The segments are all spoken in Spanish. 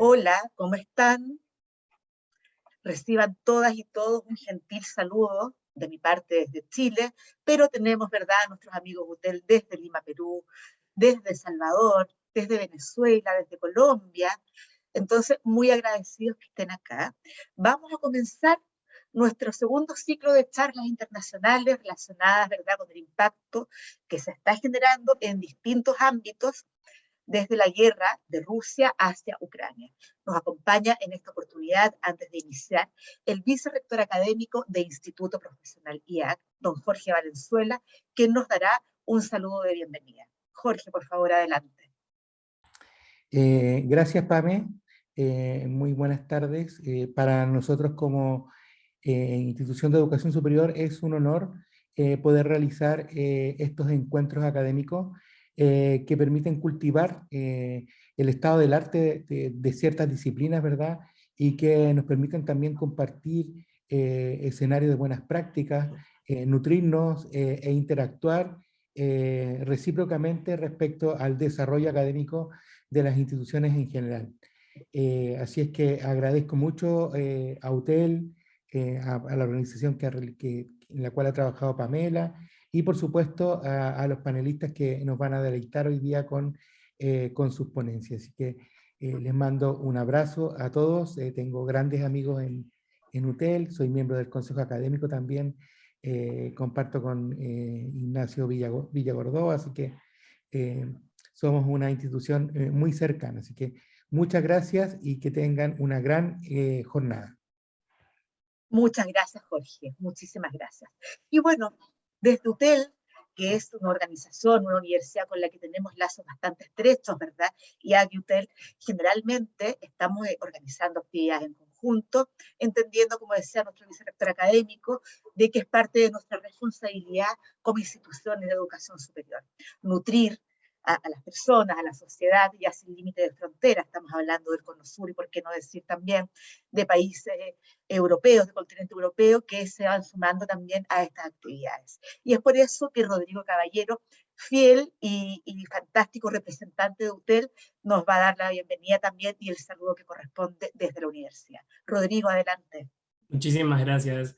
Hola, ¿cómo están? Reciban todas y todos un gentil saludo de mi parte desde Chile, pero tenemos, ¿verdad?, a nuestros amigos UTEL desde Lima, Perú, desde Salvador, desde Venezuela, desde Colombia. Entonces, muy agradecidos que estén acá. Vamos a comenzar nuestro segundo ciclo de charlas internacionales relacionadas, ¿verdad?, con el impacto que se está generando en distintos ámbitos desde la guerra de Rusia hacia Ucrania. Nos acompaña en esta oportunidad, antes de iniciar, el vicerrector académico de Instituto Profesional IAC, don Jorge Valenzuela, que nos dará un saludo de bienvenida. Jorge, por favor, adelante. Gracias, Pame. Muy buenas tardes. Para nosotros como institución de educación superior es un honor poder realizar estos encuentros académicos que permiten cultivar el estado del arte de ciertas disciplinas, ¿verdad? Y que nos permiten también compartir escenarios de buenas prácticas, nutrirnos e interactuar recíprocamente respecto al desarrollo académico de las instituciones en general. Así es que agradezco mucho a UTEL, a la organización en la cual ha trabajado Pamela, y por supuesto a los panelistas que nos van a deleitar hoy día con sus ponencias. Así que les mando un abrazo a todos. Tengo grandes amigos en UTEL, soy miembro del Consejo Académico también, comparto con Ignacio Villagordó, así que somos una institución muy cercana. Así que muchas gracias y que tengan una gran jornada. Muchas gracias, Jorge. Muchísimas gracias. Y bueno, desde UTEL, que es una organización, una universidad con la que tenemos lazos bastante estrechos, ¿verdad? Y UTEL, generalmente estamos organizando actividades en conjunto, entendiendo, como decía nuestro vicerrector académico, de que es parte de nuestra responsabilidad como instituciones de educación superior. Nutrir a las personas, a la sociedad, ya sin límite de frontera. Estamos hablando del Cono Sur y, por qué no decir también, de países europeos, del continente europeo, que se van sumando también a estas actividades. Y es por eso que Rodrigo Caballero, fiel y fantástico representante de UTEL, nos va a dar la bienvenida también y el saludo que corresponde desde la universidad. Rodrigo, adelante. Muchísimas gracias,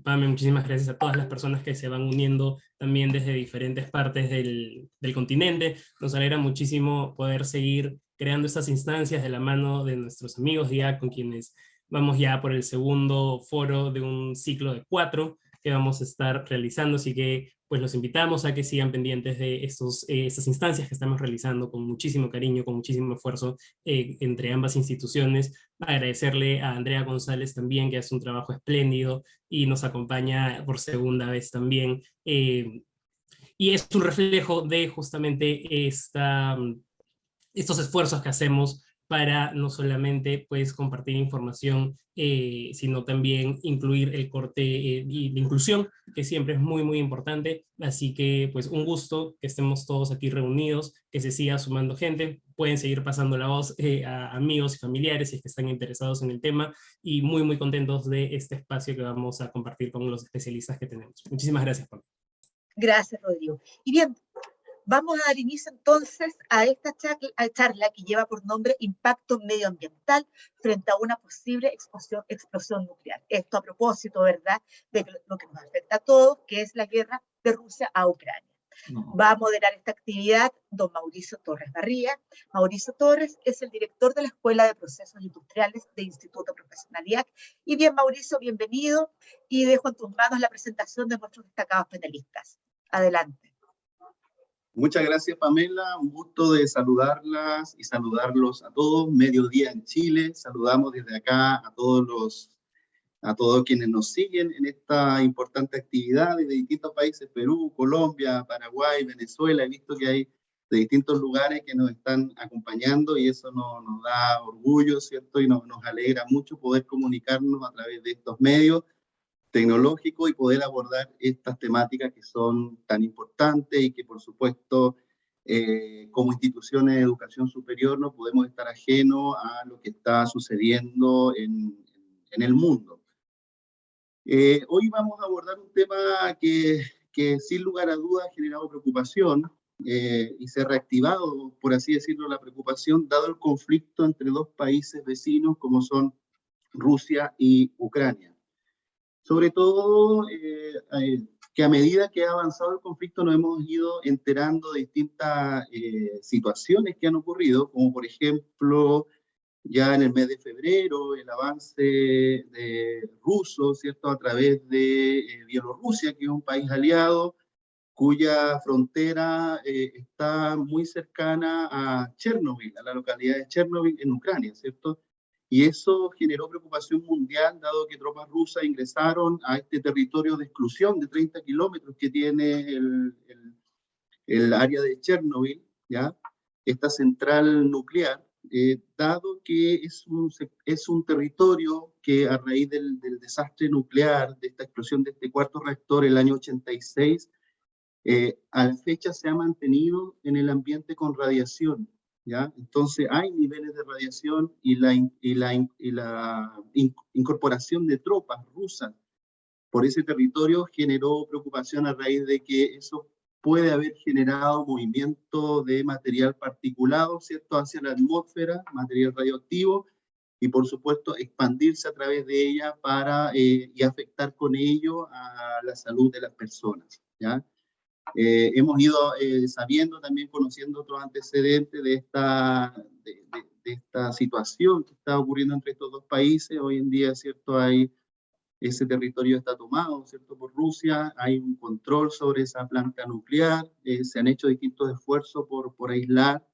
Pame, muchísimas gracias a todas las personas que se van uniendo también desde diferentes partes del continente. Nos alegra muchísimo poder seguir creando estas instancias de la mano de nuestros amigos ya con quienes vamos ya por el segundo foro de un ciclo de 4 que vamos a estar realizando, así que pues los invitamos a que sigan pendientes de estas instancias que estamos realizando con muchísimo cariño, con muchísimo esfuerzo entre ambas instituciones. Agradecerle a Andrea González también, que hace un trabajo espléndido y nos acompaña por segunda vez también. Y es un reflejo de justamente estos esfuerzos que hacemos para no solamente pues, compartir información, sino también incluir el corte de inclusión, que siempre es muy, muy importante. Así que pues un gusto que estemos todos aquí reunidos, que se siga sumando gente. Pueden seguir pasando la voz a amigos y familiares si es que están interesados en el tema, y muy, muy contentos de este espacio que vamos a compartir con los especialistas que tenemos. Muchísimas gracias, Pablo. Gracias, Rodrigo. Y bien, vamos a dar inicio entonces a esta charla que lleva por nombre Impacto Medioambiental frente a una posible explosión nuclear. Esto a propósito, ¿verdad?, de lo que nos afecta a todos, que es la guerra de Rusia a Ucrania. Va a moderar esta actividad don Mauricio Torres Barría. Mauricio Torres es el director de la Escuela de Procesos Industriales de Instituto Profesional IAC. Y bien, Mauricio, bienvenido, y dejo en tus manos la presentación de nuestros destacados panelistas. Adelante. Muchas gracias, Pamela. Un gusto de saludarlas y saludarlos a todos. Mediodía en Chile. Saludamos desde acá a todos quienes nos siguen en esta importante actividad de distintos países: Perú, Colombia, Paraguay, Venezuela. He visto que hay de distintos lugares que nos están acompañando y eso nos da orgullo, ¿cierto? Y nos alegra mucho poder comunicarnos a través de estos medios tecnológico y poder abordar estas temáticas que son tan importantes y que, por supuesto, como instituciones de educación superior no podemos estar ajenos a lo que está sucediendo en el mundo. Hoy vamos a abordar un tema que sin lugar a dudas ha generado preocupación y se ha reactivado, por así decirlo, la preocupación, dado el conflicto entre dos países vecinos como son Rusia y Ucrania. Sobre todo, que a medida que ha avanzado el conflicto nos hemos ido enterando de distintas situaciones que han ocurrido, como por ejemplo, ya en el mes de febrero, el avance de ruso, ¿cierto?, a través de Bielorrusia, que es un país aliado, cuya frontera está muy cercana a Chernobyl, a la localidad de Chernobyl en Ucrania, ¿cierto? Y eso generó preocupación mundial, dado que tropas rusas ingresaron a este territorio de exclusión de 30 kilómetros que tiene el área de Chernobyl, ¿ya? Esta central nuclear, dado que es un territorio que a raíz del desastre nuclear, de esta explosión de este cuarto reactor el año 86, a la fecha se ha mantenido en el ambiente con radiación, ¿ya? Entonces hay niveles de radiación y la incorporación de tropas rusas por ese territorio generó preocupación a raíz de que eso puede haber generado movimiento de material particulado, ¿cierto?, hacia la atmósfera, material radioactivo, y por supuesto expandirse a través de ella y afectar con ello a la salud de las personas, ¿ya? Hemos ido sabiendo, también conociendo otros antecedentes de esta situación que está ocurriendo entre estos dos países. Hoy en día, ¿cierto?, ese territorio está tomado, ¿cierto?, por Rusia, hay un control sobre esa planta nuclear, se han hecho distintos esfuerzos por aislar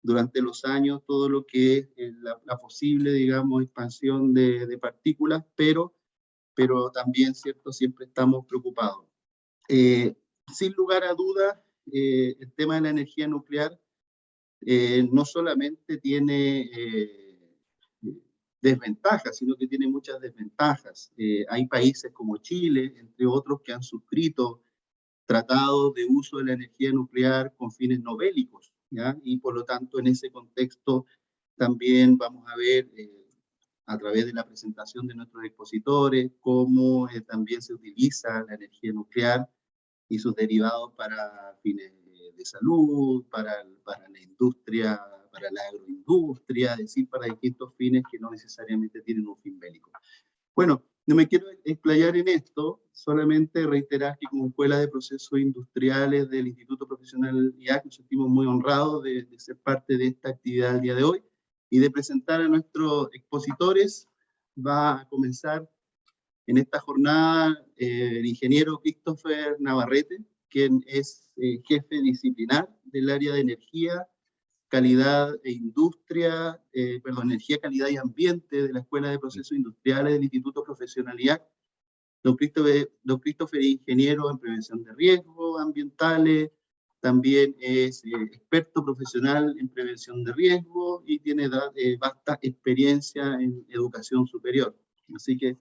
durante los años todo lo que es la posible, digamos, expansión de partículas, pero también, ¿cierto?, siempre estamos preocupados. Sin lugar a dudas, el tema de la energía nuclear no solamente tiene desventajas, sino que tiene muchas desventajas. Hay países como Chile, entre otros, que han suscrito tratados de uso de la energía nuclear con fines no bélicos, ¿ya? Y por lo tanto, en ese contexto también vamos a ver a través de la presentación de nuestros expositores cómo también se utiliza la energía nuclear y sus derivados para fines de salud, para la industria, para la agroindustria, es decir, para distintos fines que no necesariamente tienen un fin bélico. Bueno, no me quiero explayar en esto, solamente reiterar que como Escuela de Procesos Industriales del Instituto Profesional IAC nos sentimos muy honrados de ser parte de esta actividad el día de hoy y de presentar a nuestros expositores. Va a comenzar en esta jornada el ingeniero Christopher Navarrete, quien es jefe disciplinar del área de energía, calidad e industria, energía, calidad y ambiente de la Escuela de Procesos Industriales del Instituto Profesional IAC. Don Christopher es ingeniero en prevención de riesgos ambientales, también es experto profesional en prevención de riesgos y tiene vasta experiencia en educación superior. Así que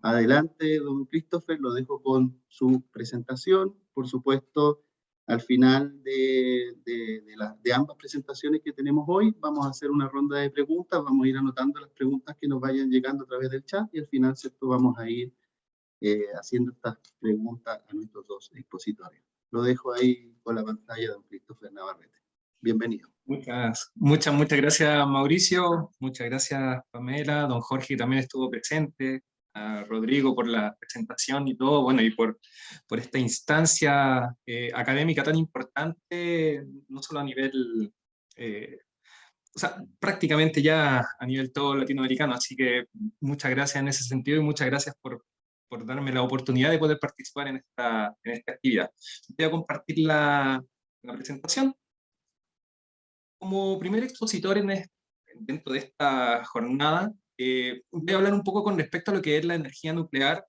adelante, don Christopher, lo dejo con su presentación. Por supuesto, al final de ambas presentaciones que tenemos hoy, vamos a hacer una ronda de preguntas, vamos a ir anotando las preguntas que nos vayan llegando a través del chat y al final, ¿cierto?, vamos a ir haciendo estas preguntas a nuestros dos expositores. Lo dejo ahí con la pantalla de don Christopher Navarrete. Bienvenido. Muchas gracias, Mauricio. Muchas gracias, Pamela. Don Jorge también estuvo presente. A Rodrigo por la presentación y todo, bueno, y por esta instancia académica tan importante, no solo a nivel, o sea, prácticamente ya a nivel todo latinoamericano, así que muchas gracias en ese sentido y muchas gracias por darme la oportunidad de poder participar en esta actividad. Voy a compartir la presentación. Como primer expositor dentro de esta jornada, voy a hablar un poco con respecto a lo que es la energía nuclear.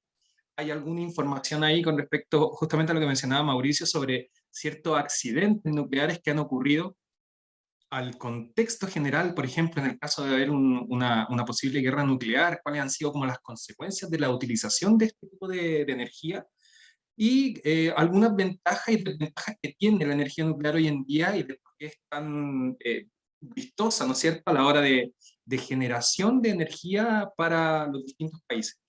Hay alguna información ahí con respecto justamente a lo que mencionaba Mauricio sobre ciertos accidentes nucleares que han ocurrido, al contexto general, por ejemplo, en el caso de haber una posible guerra nuclear, cuáles han sido como las consecuencias de la utilización de este tipo de energía, y algunas ventajas y desventajas que tiene la energía nuclear hoy en día y de por qué es tan vistosa, ¿no es cierto?, a la hora de generación de energía para los distintos países.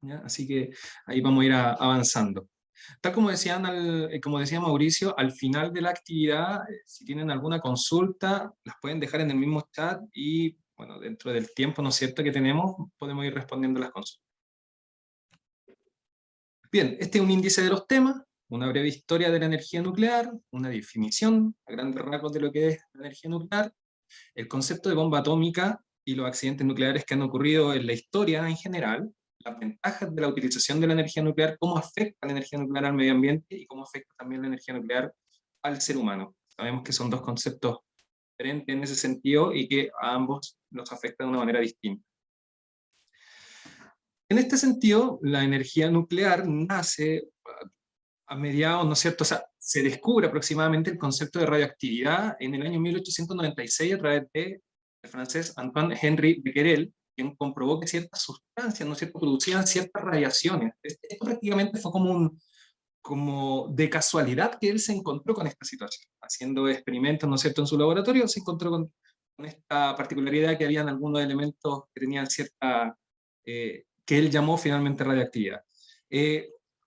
¿Ya? Así que ahí vamos a ir avanzando. Tal como como decía Mauricio, al final de la actividad, si tienen alguna consulta, las pueden dejar en el mismo chat y, bueno, dentro del tiempo, ¿no es cierto?, que tenemos, podemos ir respondiendo las consultas. Bien, este es un índice de los temas, una breve historia de la energía nuclear, una definición a grandes rasgos de lo que es la energía nuclear, el concepto de bomba atómica y los accidentes nucleares que han ocurrido en la historia en general, las ventajas de la utilización de la energía nuclear, cómo afecta la energía nuclear al medio ambiente y cómo afecta también la energía nuclear al ser humano. Sabemos que son dos conceptos diferentes en ese sentido y que a ambos nos afecta de una manera distinta. En este sentido, la energía nuclear nace a mediados, ¿no es cierto? O sea, se descubre aproximadamente el concepto de radioactividad en el año 1896 a través del francés Antoine Henry Becquerel, quien comprobó que ciertas sustancias, ¿no es cierto?, producían ciertas radiaciones. Esto prácticamente fue como de casualidad que él se encontró con esta situación. Haciendo experimentos, ¿no es cierto?, en su laboratorio, se encontró con esta particularidad que habían algunos elementos que tenían cierta, que él llamó finalmente radioactividad.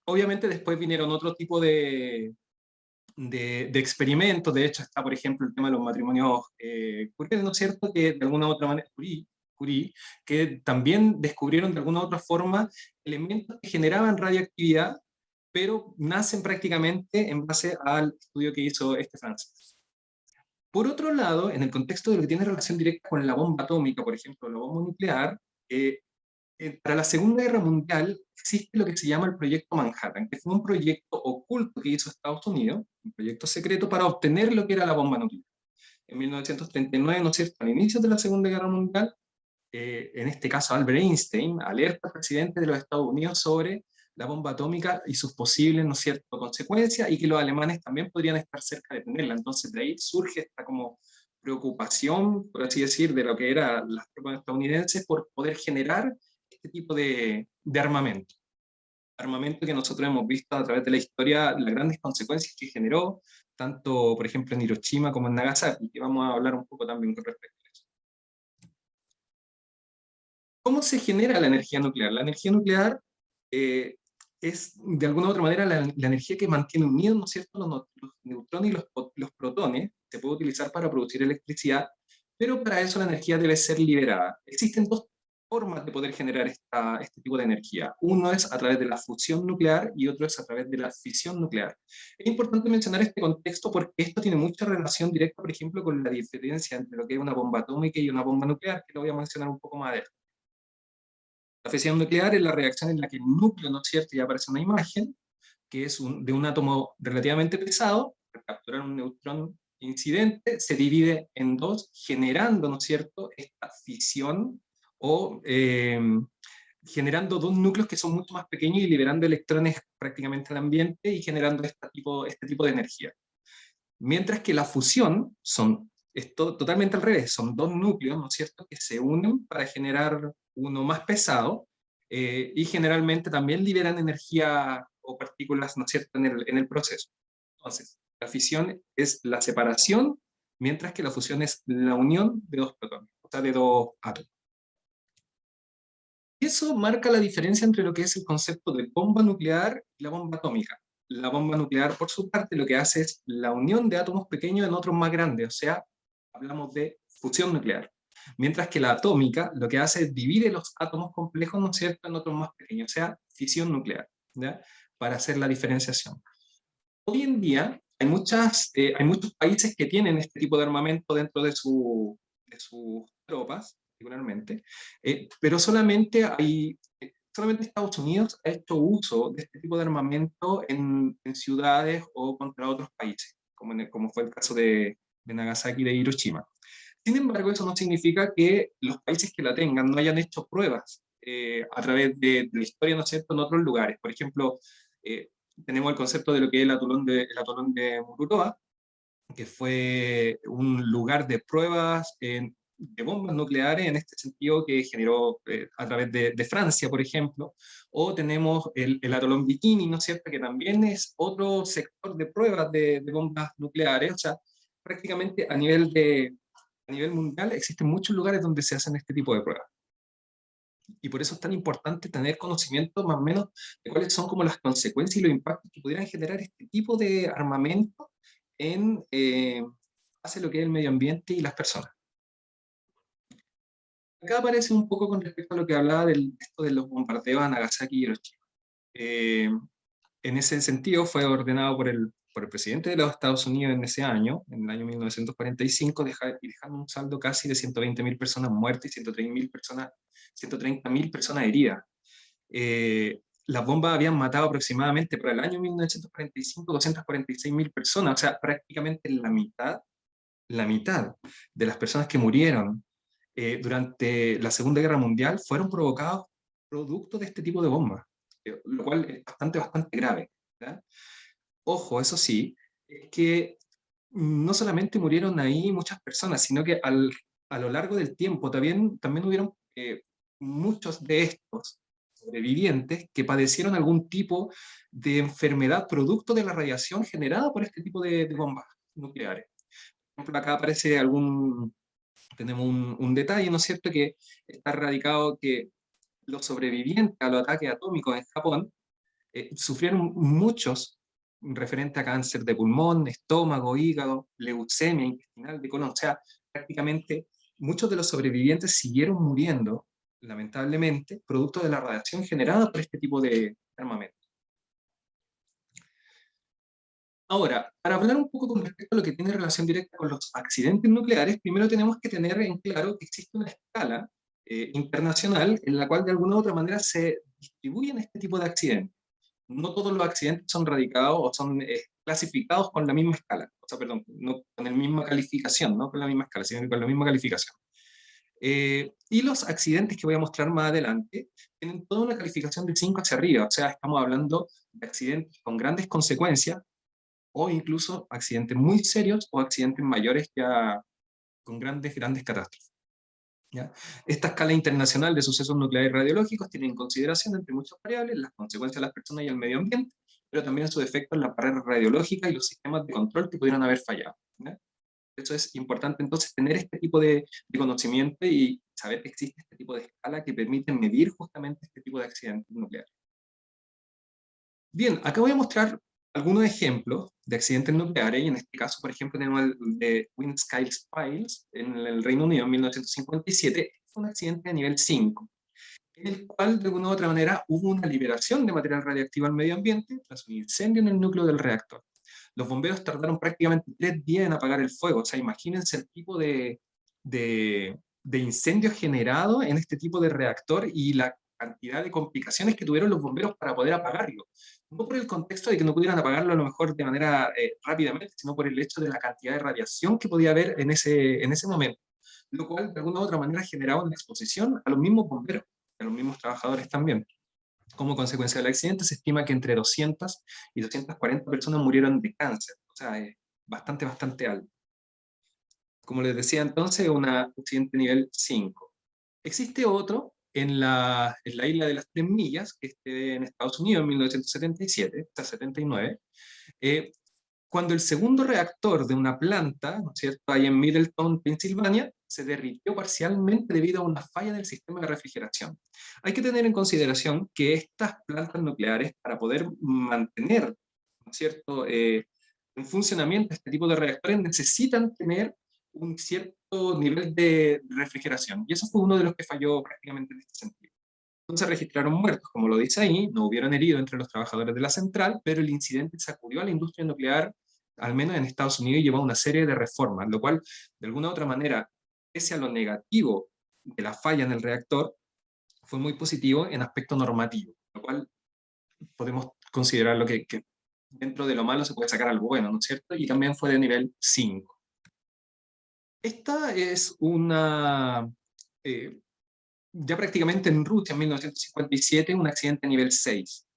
Obviamente después vinieron otro tipo de experimentos. De hecho está, por ejemplo, el tema de los matrimonios Curie, ¿no es cierto?, que de alguna u otra manera, Curie, que también descubrieron de alguna u otra forma elementos que generaban radioactividad, pero nacen prácticamente en base al estudio que hizo este francés. Por otro lado, en el contexto de lo que tiene relación directa con la bomba atómica, por ejemplo, la bomba nuclear, para la Segunda Guerra Mundial existe lo que se llama el Proyecto Manhattan, que fue un proyecto oculto que hizo Estados Unidos, un proyecto secreto para obtener lo que era la bomba nuclear. En 1939, ¿no es cierto?, al inicio de la Segunda Guerra Mundial, en este caso Albert Einstein alerta al presidente de los Estados Unidos sobre la bomba atómica y sus posibles, ¿no es cierto?, consecuencias, y que los alemanes también podrían estar cerca de tenerla. Entonces de ahí surge esta como preocupación, por así decir, de lo que eran las tropas estadounidenses por poder generar este tipo de armamento. Armamento que nosotros hemos visto a través de la historia, las grandes consecuencias que generó, tanto, por ejemplo, en Hiroshima como en Nagasaki, que vamos a hablar un poco también con respecto a eso. ¿Cómo se genera la energía nuclear? La energía nuclear es, de alguna u otra manera, la energía que mantiene unidos, ¿no es cierto?, los neutrones y los protones. Se puede utilizar para producir electricidad, pero para eso la energía debe ser liberada. Existen dos formas de poder generar este tipo de energía. Uno es a través de la fusión nuclear y otro es a través de la fisión nuclear. Es importante mencionar este contexto porque esto tiene mucha relación directa, por ejemplo, con la diferencia entre lo que es una bomba atómica y una bomba nuclear, que lo voy a mencionar un poco más adelante. La fisión nuclear es la reacción en la que el núcleo, ¿no es cierto?, ya aparece una imagen, que es de un átomo relativamente pesado, al capturar un neutrón incidente, se divide en dos, generando, ¿no es cierto?, esta fisión, o generando dos núcleos que son mucho más pequeños y liberando electrones prácticamente al ambiente y generando este tipo de energía. Mientras que la fusión es totalmente al revés, son dos núcleos, ¿no es cierto?, que se unen para generar uno más pesado, y generalmente también liberan energía o partículas, ¿no es cierto?, en el proceso. Entonces, la fisión es la separación, mientras que la fusión es la unión de dos protones, o sea, de dos átomos. Y eso marca la diferencia entre lo que es el concepto de bomba nuclear y la bomba atómica. La bomba nuclear, por su parte, lo que hace es la unión de átomos pequeños en otros más grandes, o sea, hablamos de fusión nuclear. Mientras que la atómica lo que hace es divide los átomos complejos, ¿no es cierto?, en otros más pequeños, o sea, fisión nuclear, ¿ya?, para hacer la diferenciación. Hoy en día hay muchos países que tienen este tipo de armamento dentro de sus tropas, particularmente, pero solamente Estados Unidos ha hecho uso de este tipo de armamento en ciudades o contra otros países, como fue el caso de Nagasaki y de Hiroshima. Sin embargo, eso no significa que los países que la tengan no hayan hecho pruebas a través de la historia, ¿no es cierto?, en otros lugares. Por ejemplo, tenemos el concepto de lo que es el atolón de Mururoa, que fue un lugar de pruebas de bombas nucleares, en este sentido, que generó a través de Francia, por ejemplo. O tenemos el atolón Bikini, ¿no es cierto?, que también es otro sector de pruebas de bombas nucleares. O sea, prácticamente a nivel mundial existen muchos lugares donde se hacen este tipo de pruebas. Y por eso es tan importante tener conocimiento más o menos de cuáles son como las consecuencias y los impactos que pudieran generar este tipo de armamento en hacia lo que es el medio ambiente y las personas. Acá aparece un poco con respecto a lo que hablaba esto de los bombardeos a Nagasaki y Hiroshima. En ese sentido fue ordenado por el presidente de los Estados Unidos en ese año, en el año 1945, dejando un saldo casi de 120.000 personas muertas y 130.000 personas heridas. Las bombas habían matado aproximadamente para el año 1945 246.000 personas, o sea, prácticamente la mitad de las personas que murieron durante la Segunda Guerra Mundial fueron provocados producto de este tipo de bombas, lo cual es bastante grave, ¿ya? Ojo, eso sí, es que no solamente murieron ahí muchas personas, sino que a lo largo del tiempo también hubieron muchos de estos sobrevivientes que padecieron algún tipo de enfermedad producto de la radiación generada por este tipo de bombas nucleares. Por ejemplo, acá aparece tenemos un detalle, ¿no es cierto?, que está radicado que los sobrevivientes a los ataques atómicos en Japón sufrieron muchos referente a cáncer de pulmón, estómago, hígado, leucemia intestinal, de colon. O sea, prácticamente muchos de los sobrevivientes siguieron muriendo, lamentablemente, producto de la radiación generada por este tipo de armamento. Ahora, para hablar un poco con respecto a lo que tiene relación directa con los accidentes nucleares, primero tenemos que tener en claro que existe una escala internacional en la cual de alguna u otra manera se distribuyen este tipo de accidentes. No todos los accidentes son radicados o son clasificados con la misma escala, o sea, perdón, no con la misma calificación, no con la misma escala, sino con la misma calificación. Y los accidentes que voy a mostrar más adelante tienen toda una calificación de 5 hacia arriba, o sea, estamos hablando de accidentes con grandes consecuencias, o incluso accidentes muy serios o accidentes mayores ya con grandes catástrofes. ¿Ya? Esta escala internacional de sucesos nucleares radiológicos tiene en consideración, entre muchas variables, las consecuencias de las personas y el medio ambiente, pero también sus efectos en la barrera radiológica y los sistemas de control que pudieran haber fallado. ¿Ya? Eso es importante entonces tener este tipo de conocimiento y saber que existe este tipo de escala que permite medir justamente este tipo de accidentes nucleares. Bien, acá voy a mostrar algunos ejemplos de accidentes nucleares, y en este caso, por ejemplo, tenemos el de Windscale Files en el Reino Unido en 1957, fue un accidente a nivel 5, en el cual de alguna u otra manera hubo una liberación de material radiactivo al medio ambiente tras un incendio en el núcleo del reactor. Los bomberos tardaron prácticamente 3 días en apagar el fuego, o sea, imagínense el tipo de incendio generado en este tipo de reactor y la cantidad de complicaciones que tuvieron los bomberos para poder apagarlo. No por el contexto de que no pudieran apagarlo a lo mejor de manera rápidamente, sino por el hecho de la cantidad de radiación que podía haber en ese momento, lo cual de alguna u otra manera generaba una exposición a los mismos bomberos, a los mismos trabajadores también. Como consecuencia del accidente se estima que entre 200 y 240 personas murieron de cáncer, o sea, es bastante alto. Como les decía entonces, un accidente nivel 5. Existe otro en la isla de las Tres Millas, que esté en Estados Unidos en 1977, hasta 79, cuando el segundo reactor de una planta, ¿no es cierto?, ahí en Middletown, Pensilvania, se derritió parcialmente debido a una falla del sistema de refrigeración. Hay que tener en consideración que estas plantas nucleares, para poder mantener, ¿no es cierto?, en funcionamiento este tipo de reactores, necesitan tener un cierto nivel de refrigeración, y eso fue uno de los que falló prácticamente en este sentido. No se registraron muertos, como lo dice ahí, no hubieron heridos entre los trabajadores de la central, pero el incidente sacudió a la industria nuclear, al menos en Estados Unidos, y llevó a una serie de reformas, lo cual, de alguna u otra manera, pese a lo negativo de la falla en el reactor, fue muy positivo en aspecto normativo, lo cual podemos considerar lo que dentro de lo malo se puede sacar algo bueno, ¿no es cierto? Y también fue de nivel 5. Esta es una, ya prácticamente en Rusia, en 1957, un accidente nivel 6.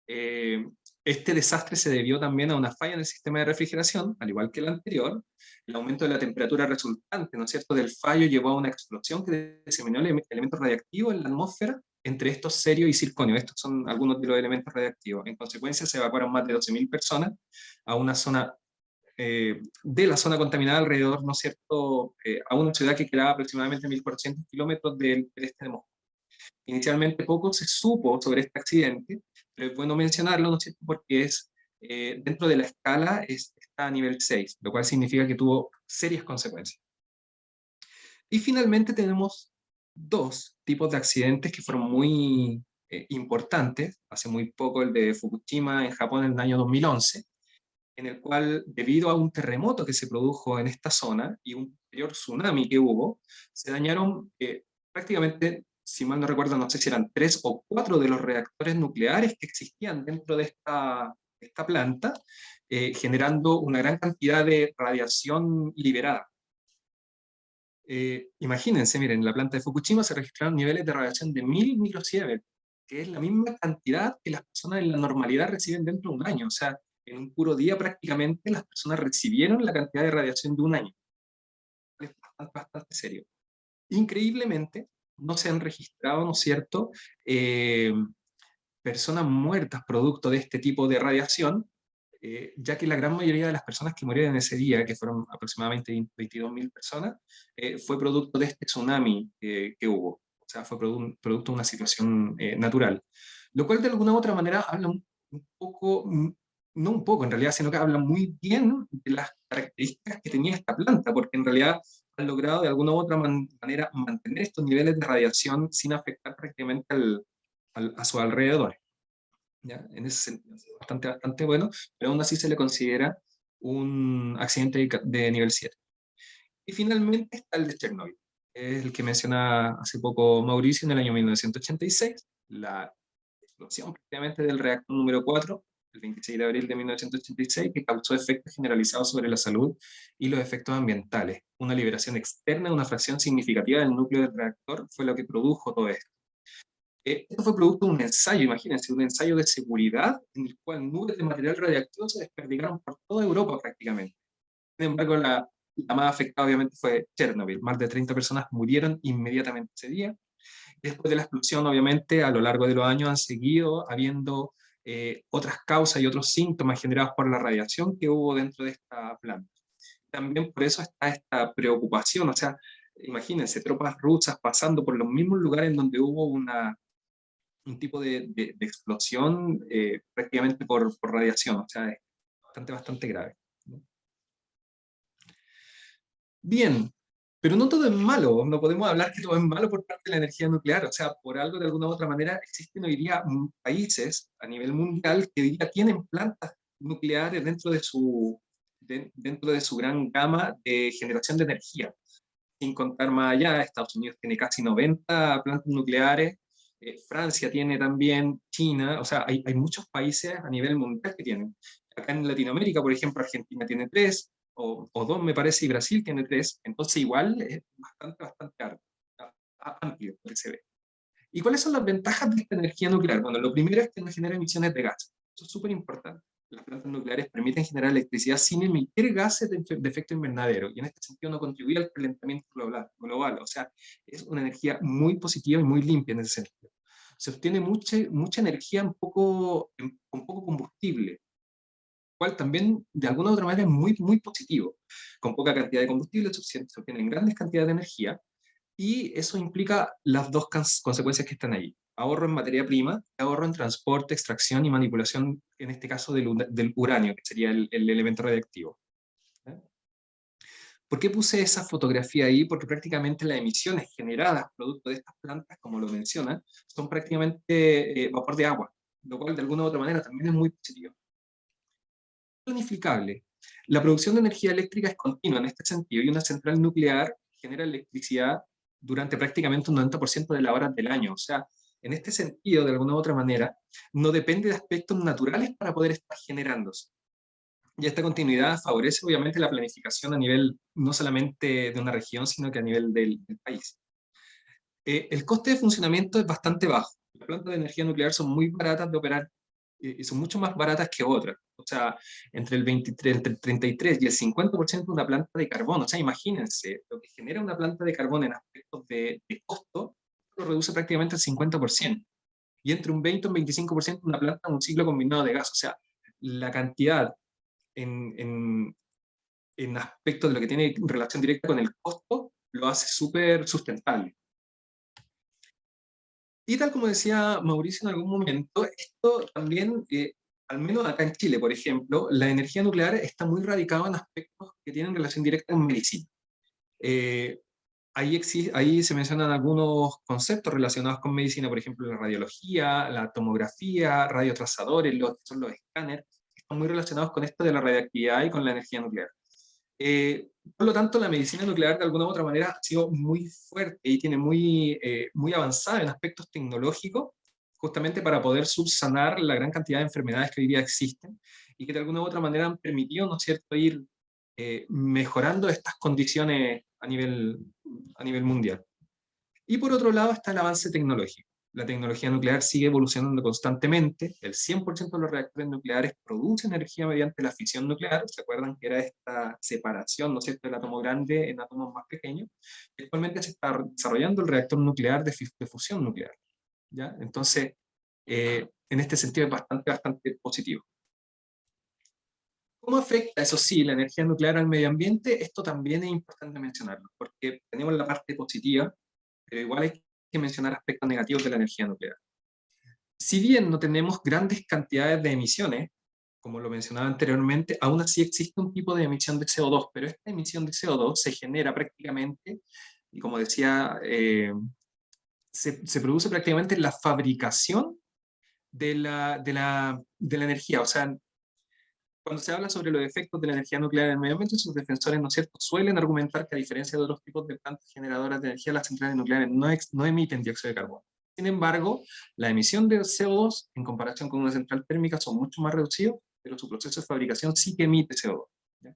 Este desastre se debió también a una falla en el sistema de refrigeración, al igual que el anterior. El aumento de la temperatura resultante, ¿no es cierto?, del fallo llevó a una explosión que diseminó elementos radiactivos en la atmósfera, entre estos cerio y circonio. Estos son algunos de los elementos radiactivos. En consecuencia, se evacuaron más de 12.000 personas a una zona de la zona contaminada alrededor, ¿no es cierto?, a una ciudad que quedaba aproximadamente 1.400 kilómetros del este de Moscú. Inicialmente poco se supo sobre este accidente, pero es bueno mencionarlo, ¿no es cierto?, porque dentro de la escala está a nivel 6, lo cual significa que tuvo serias consecuencias. Y finalmente tenemos dos tipos de accidentes que fueron muy importantes. Hace muy poco el de Fukushima en Japón en el año 2011, en el cual, debido a un terremoto que se produjo en esta zona y un posterior tsunami que hubo, se dañaron prácticamente, si mal no recuerdo, no sé si eran 3 o 4 de los reactores nucleares que existían dentro de esta planta, generando una gran cantidad de radiación liberada. Imagínense, miren, en la planta de Fukushima se registraron niveles de radiación de 1000 microsieverts, que es la misma cantidad que las personas en la normalidad reciben dentro de un año. O sea, en un puro día prácticamente las personas recibieron la cantidad de radiación de un año. Es bastante, bastante serio. Increíblemente, no se han registrado, ¿no es cierto?, personas muertas producto de este tipo de radiación, ya que la gran mayoría de las personas que murieron ese día, que fueron aproximadamente 22.000 personas, fue producto de este tsunami que hubo. O sea, fue producto de una situación natural. Lo cual de alguna u otra manera habla un poco, no un poco en realidad, sino que habla muy bien de las características que tenía esta planta, porque en realidad han logrado de alguna u otra manera mantener estos niveles de radiación sin afectar prácticamente a su alrededor. ¿Ya? En ese sentido, bastante, bastante bueno, pero aún así se le considera un accidente de nivel 7. Y finalmente está el de Chernobyl, es el que menciona hace poco Mauricio en el año 1986, la explosión prácticamente del reactor número 4, el 26 de abril de 1986, que causó efectos generalizados sobre la salud y los efectos ambientales. Una liberación externa de una fracción significativa del núcleo del reactor fue lo que produjo todo esto. Esto fue producto de un ensayo, imagínense, un ensayo de seguridad en el cual nubes de material radiactivo se desperdigaron por toda Europa prácticamente. Sin embargo, la más afectada obviamente fue Chernobyl. Más de 30 personas murieron inmediatamente ese día. Después de la explosión, obviamente, a lo largo de los años han seguido habiendo otras causas y otros síntomas generados por la radiación que hubo dentro de esta planta. También por eso está esta preocupación, o sea, imagínense, tropas rusas pasando por los mismos lugares donde hubo un tipo de explosión prácticamente por radiación, o sea, es bastante, bastante grave, ¿no? Bien, pero no todo es malo, no podemos hablar que todo es malo por parte de la energía nuclear, o sea, por algo de alguna u otra manera existen hoy día países a nivel mundial que hoy día tienen plantas nucleares dentro de su gran gama de generación de energía. Sin contar más allá, Estados Unidos tiene casi 90 plantas nucleares, Francia tiene también, China, o sea, hay muchos países a nivel mundial que tienen. Acá en Latinoamérica, por ejemplo, Argentina tiene 3, o 2 me parece, y Brasil tiene 3, entonces igual es bastante, bastante amplio lo que se ve. ¿Y cuáles son las ventajas de esta energía nuclear? Bueno, lo primero es que no genera emisiones de gas, eso es súper importante. Las plantas nucleares permiten generar electricidad sin emitir gases de efecto invernadero, y en este sentido no contribuye al calentamiento global. O sea, es una energía muy positiva y muy limpia en ese sentido. Se obtiene mucha energía con poco combustible, cual también de alguna u otra manera es muy, muy positivo. Con poca cantidad de combustible se obtienen grandes cantidades de energía, y eso implica las dos consecuencias que están ahí. Ahorro en materia prima, ahorro en transporte, extracción y manipulación, en este caso del uranio, que sería el elemento radiactivo. ¿Por qué puse esa fotografía ahí? Porque prácticamente las emisiones generadas producto de estas plantas, como lo mencionan, son prácticamente vapor de agua, lo cual de alguna u otra manera también es muy positivo. Planificable. La producción de energía eléctrica es continua en este sentido, y una central nuclear genera electricidad durante prácticamente un 90% de las horas del año. O sea, en este sentido, de alguna u otra manera, no depende de aspectos naturales para poder estar generándose. Y esta continuidad favorece obviamente la planificación a nivel no solamente de una región, sino que a nivel del país. El coste de funcionamiento es bastante bajo. Las plantas de energía nuclear son muy baratas de operar, y son mucho más baratas que otras. O sea, entre el 33 y el 50% de una planta de carbón. O sea, imagínense, lo que genera una planta de carbón en aspectos de costo, lo reduce prácticamente al 50%. Y entre un 20 y un 25% una planta en un ciclo combinado de gas. O sea, la cantidad en aspectos de lo que tiene relación directa con el costo, lo hace súper sustentable. Y tal como decía Mauricio en algún momento, esto también, al menos acá en Chile, por ejemplo, la energía nuclear está muy radicada en aspectos que tienen relación directa con medicina. Ahí se mencionan algunos conceptos relacionados con medicina, por ejemplo, la radiología, la tomografía, radiotrazadores, son los escáneres, que están muy relacionados con esto de la radiactividad y con la energía nuclear. Por lo tanto, la medicina nuclear de alguna u otra manera ha sido muy fuerte y tiene muy avanzada en aspectos tecnológicos, justamente para poder subsanar la gran cantidad de enfermedades que hoy día existen y que de alguna u otra manera han permitido, ¿no es cierto?, ir mejorando estas condiciones a nivel mundial. Y por otro lado está el avance tecnológico. La tecnología nuclear sigue evolucionando constantemente. El 100% de los reactores nucleares producen energía mediante la fisión nuclear. ¿Se acuerdan que era esta separación, ¿no es cierto?, del átomo grande en átomos más pequeños? Actualmente se está desarrollando el reactor nuclear de fusión nuclear, ¿ya? Entonces, en este sentido es bastante positivo. ¿Cómo afecta, eso sí, la energía nuclear al medio ambiente? Esto también es importante mencionarlo, porque tenemos la parte positiva, pero igual hay que mencionar aspectos negativos de la energía nuclear. Si bien no tenemos grandes cantidades de emisiones, como lo mencionaba anteriormente, aún así existe un tipo de emisión de CO2, pero esta emisión de CO2 se genera prácticamente, y como decía, se produce prácticamente en la fabricación de la energía. O sea, cuando se habla sobre los efectos de la energía nuclear en el medio ambiente, sus defensores, ¿no es cierto?, suelen argumentar que a diferencia de otros tipos de plantas generadoras de energía, las centrales nucleares no emiten dióxido de carbono. Sin embargo, la emisión de CO2 en comparación con una central térmica son mucho más reducidos, pero su proceso de fabricación sí que emite CO2, ¿ya? O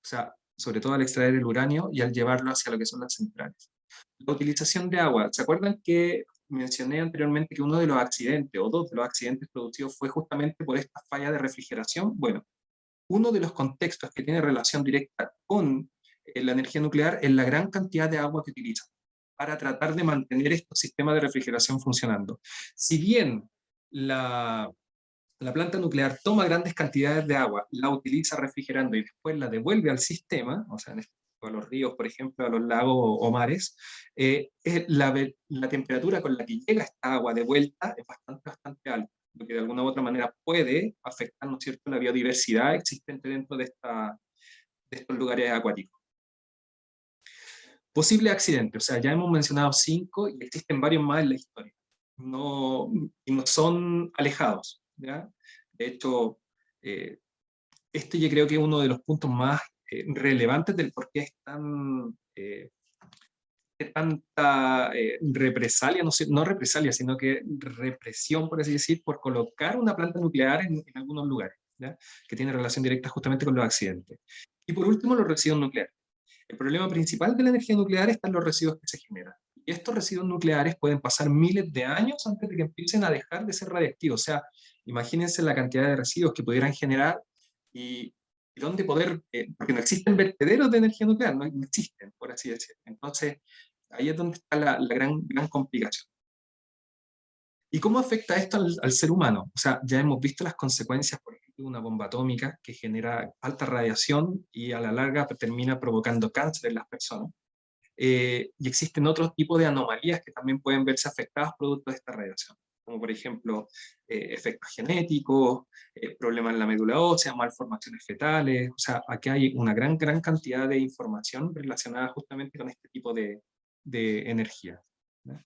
sea, sobre todo al extraer el uranio y al llevarlo hacia lo que son las centrales. La utilización de agua. ¿Se acuerdan que mencioné anteriormente que uno de los accidentes, o dos de los accidentes producidos, fue justamente por esta falla de refrigeración? Bueno, uno de los contextos que tiene relación directa con la energía nuclear es la gran cantidad de agua que utilizan para tratar de mantener estos sistemas de refrigeración funcionando. Si bien la planta nuclear toma grandes cantidades de agua, la utiliza refrigerando y después la devuelve al sistema, o sea, a los ríos, por ejemplo, a los lagos o mares, la temperatura con la que llega esta agua de vuelta es bastante alta, lo que de alguna u otra manera puede afectar, ¿no es cierto?, la biodiversidad existente dentro de estos lugares acuáticos. Posible accidente, o sea, ya hemos mencionado 5 y existen varios más en la historia. Y no son alejados, ¿ya? De hecho, este yo creo que es uno de los puntos más relevantes del por qué es tanta represalia, no represalia, sino que represión, por así decir, por colocar una planta nuclear en algunos lugares, ¿ya?, que tiene relación directa justamente con los accidentes. Y por último, los residuos nucleares. El problema principal de la energía nuclear están los residuos que se generan. Y estos residuos nucleares pueden pasar miles de años antes de que empiecen a dejar de ser radiactivos. O sea, imagínense la cantidad de residuos que pudieran generar y dónde poder, porque no existen vertederos de energía nuclear, no existen, por así decirlo. Entonces, ahí es donde está la gran complicación. ¿Y cómo afecta esto al ser humano? O sea, ya hemos visto las consecuencias, por ejemplo, de una bomba atómica que genera alta radiación y a la larga termina provocando cáncer en las personas. Y existen otros tipos de anomalías que también pueden verse afectadas producto de esta radiación, como por ejemplo efectos genéticos, problemas en la médula ósea, malformaciones fetales. O sea, aquí hay una gran cantidad de información relacionada justamente con este tipo de energía, ¿no?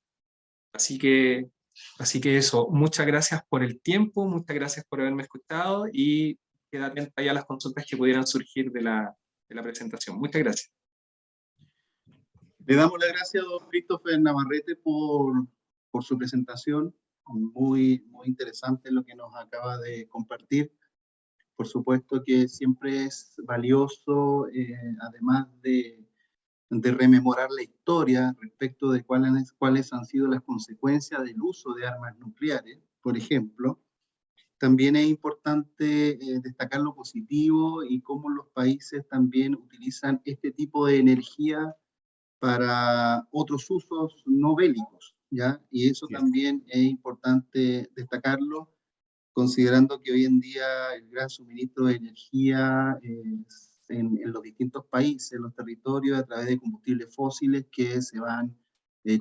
Así que eso, muchas gracias por el tiempo, muchas gracias por haberme escuchado y quedar atenta ahí a las consultas que pudieran surgir de la presentación. Muchas gracias. Le damos las gracias a don Christopher Navarrete por su presentación, muy interesante lo que nos acaba de compartir. Por supuesto que siempre es valioso, además de rememorar la historia respecto de cuáles han sido las consecuencias del uso de armas nucleares, por ejemplo. También es importante destacar lo positivo y cómo los países también utilizan este tipo de energía para otros usos no bélicos, ¿ya? Y eso también es importante destacarlo, considerando que hoy en día el gran suministro de energía en los distintos países, en los territorios, a través de combustibles fósiles que se van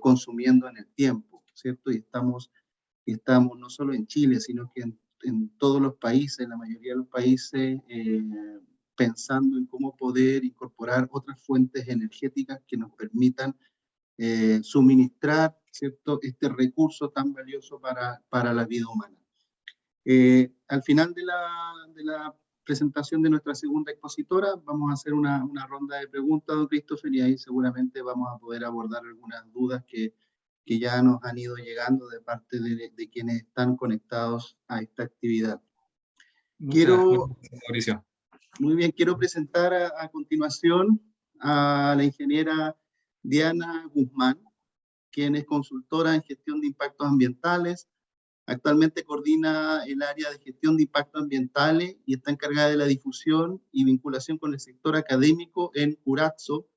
consumiendo en el tiempo. ¿cierto? Y estamos no solo en Chile, sino que en todos los países, la mayoría de los países, pensando en cómo poder incorporar otras fuentes energéticas que nos permitan suministrar, ¿cierto?, este recurso tan valioso para la vida humana. Al final de la presentación de nuestra segunda expositora, vamos a hacer una ronda de preguntas, don Christopher, y ahí seguramente vamos a poder abordar algunas dudas que ya nos han ido llegando de parte de quienes están conectados a esta actividad. Mauricio. Muy bien, quiero presentar a continuación a la ingeniera Diana Guzmán, quien es consultora en gestión de impactos ambientales. Actualmente coordina el área de gestión de impactos ambientales y está encargada de la difusión y vinculación con el sector académico en Curatso,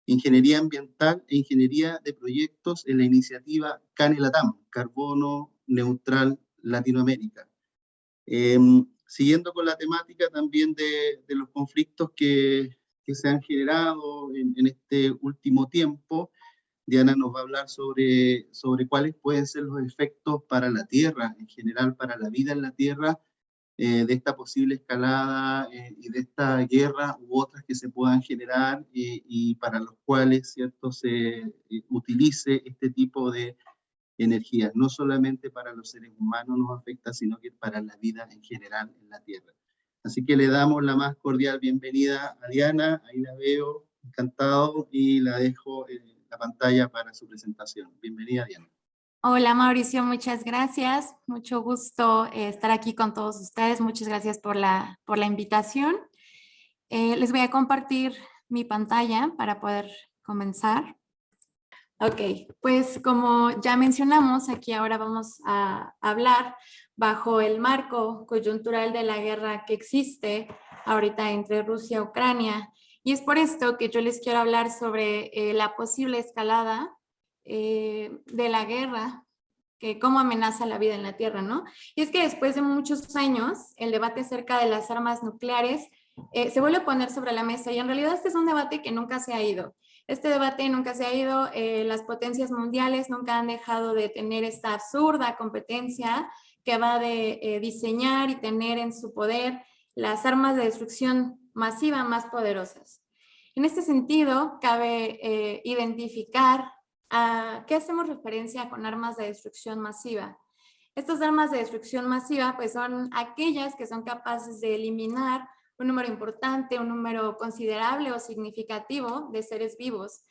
Ingeniería Ambiental e Ingeniería de Proyectos en la iniciativa CANE-LATAM, Carbono Neutral Latinoamérica. Siguiendo con la temática también de los conflictos que se han generado en este último tiempo, Diana nos va a hablar sobre cuáles pueden ser los efectos para la Tierra, en general para la vida en la Tierra, de esta posible escalada y de esta guerra u otras que se puedan generar y para los cuales, ¿cierto?, se utilice este tipo de energía. No solamente para los seres humanos nos afecta, sino que para la vida en general en la Tierra. Así que le damos la más cordial bienvenida a Diana, ahí la veo, encantado, y la dejo en la pantalla para su presentación. Bienvenida, Diana. Hola Mauricio, muchas gracias. Mucho gusto estar aquí con todos ustedes. Muchas gracias por la invitación. Les voy a compartir mi pantalla para poder comenzar. Ok, pues como ya mencionamos, aquí ahora vamos a hablar bajo el marco coyuntural de la guerra que existe ahorita entre Rusia y Ucrania. Y es por esto que yo les quiero hablar sobre la posible escalada de la guerra, que cómo amenaza la vida en la Tierra, ¿no? Y es que después de muchos años, el debate acerca de las armas nucleares se vuelve a poner sobre la mesa, y en realidad este es un debate que nunca se ha ido. Este debate nunca se ha ido, las potencias mundiales nunca han dejado de tener esta absurda competencia que va de diseñar y tener en su poder las armas de destrucción masiva más poderosas. En este sentido, cabe identificar ¿a qué hacemos referencia con armas de destrucción masiva? Estas armas de destrucción masiva pues son aquellas que son capaces de eliminar un número importante, un número considerable o significativo de seres vivos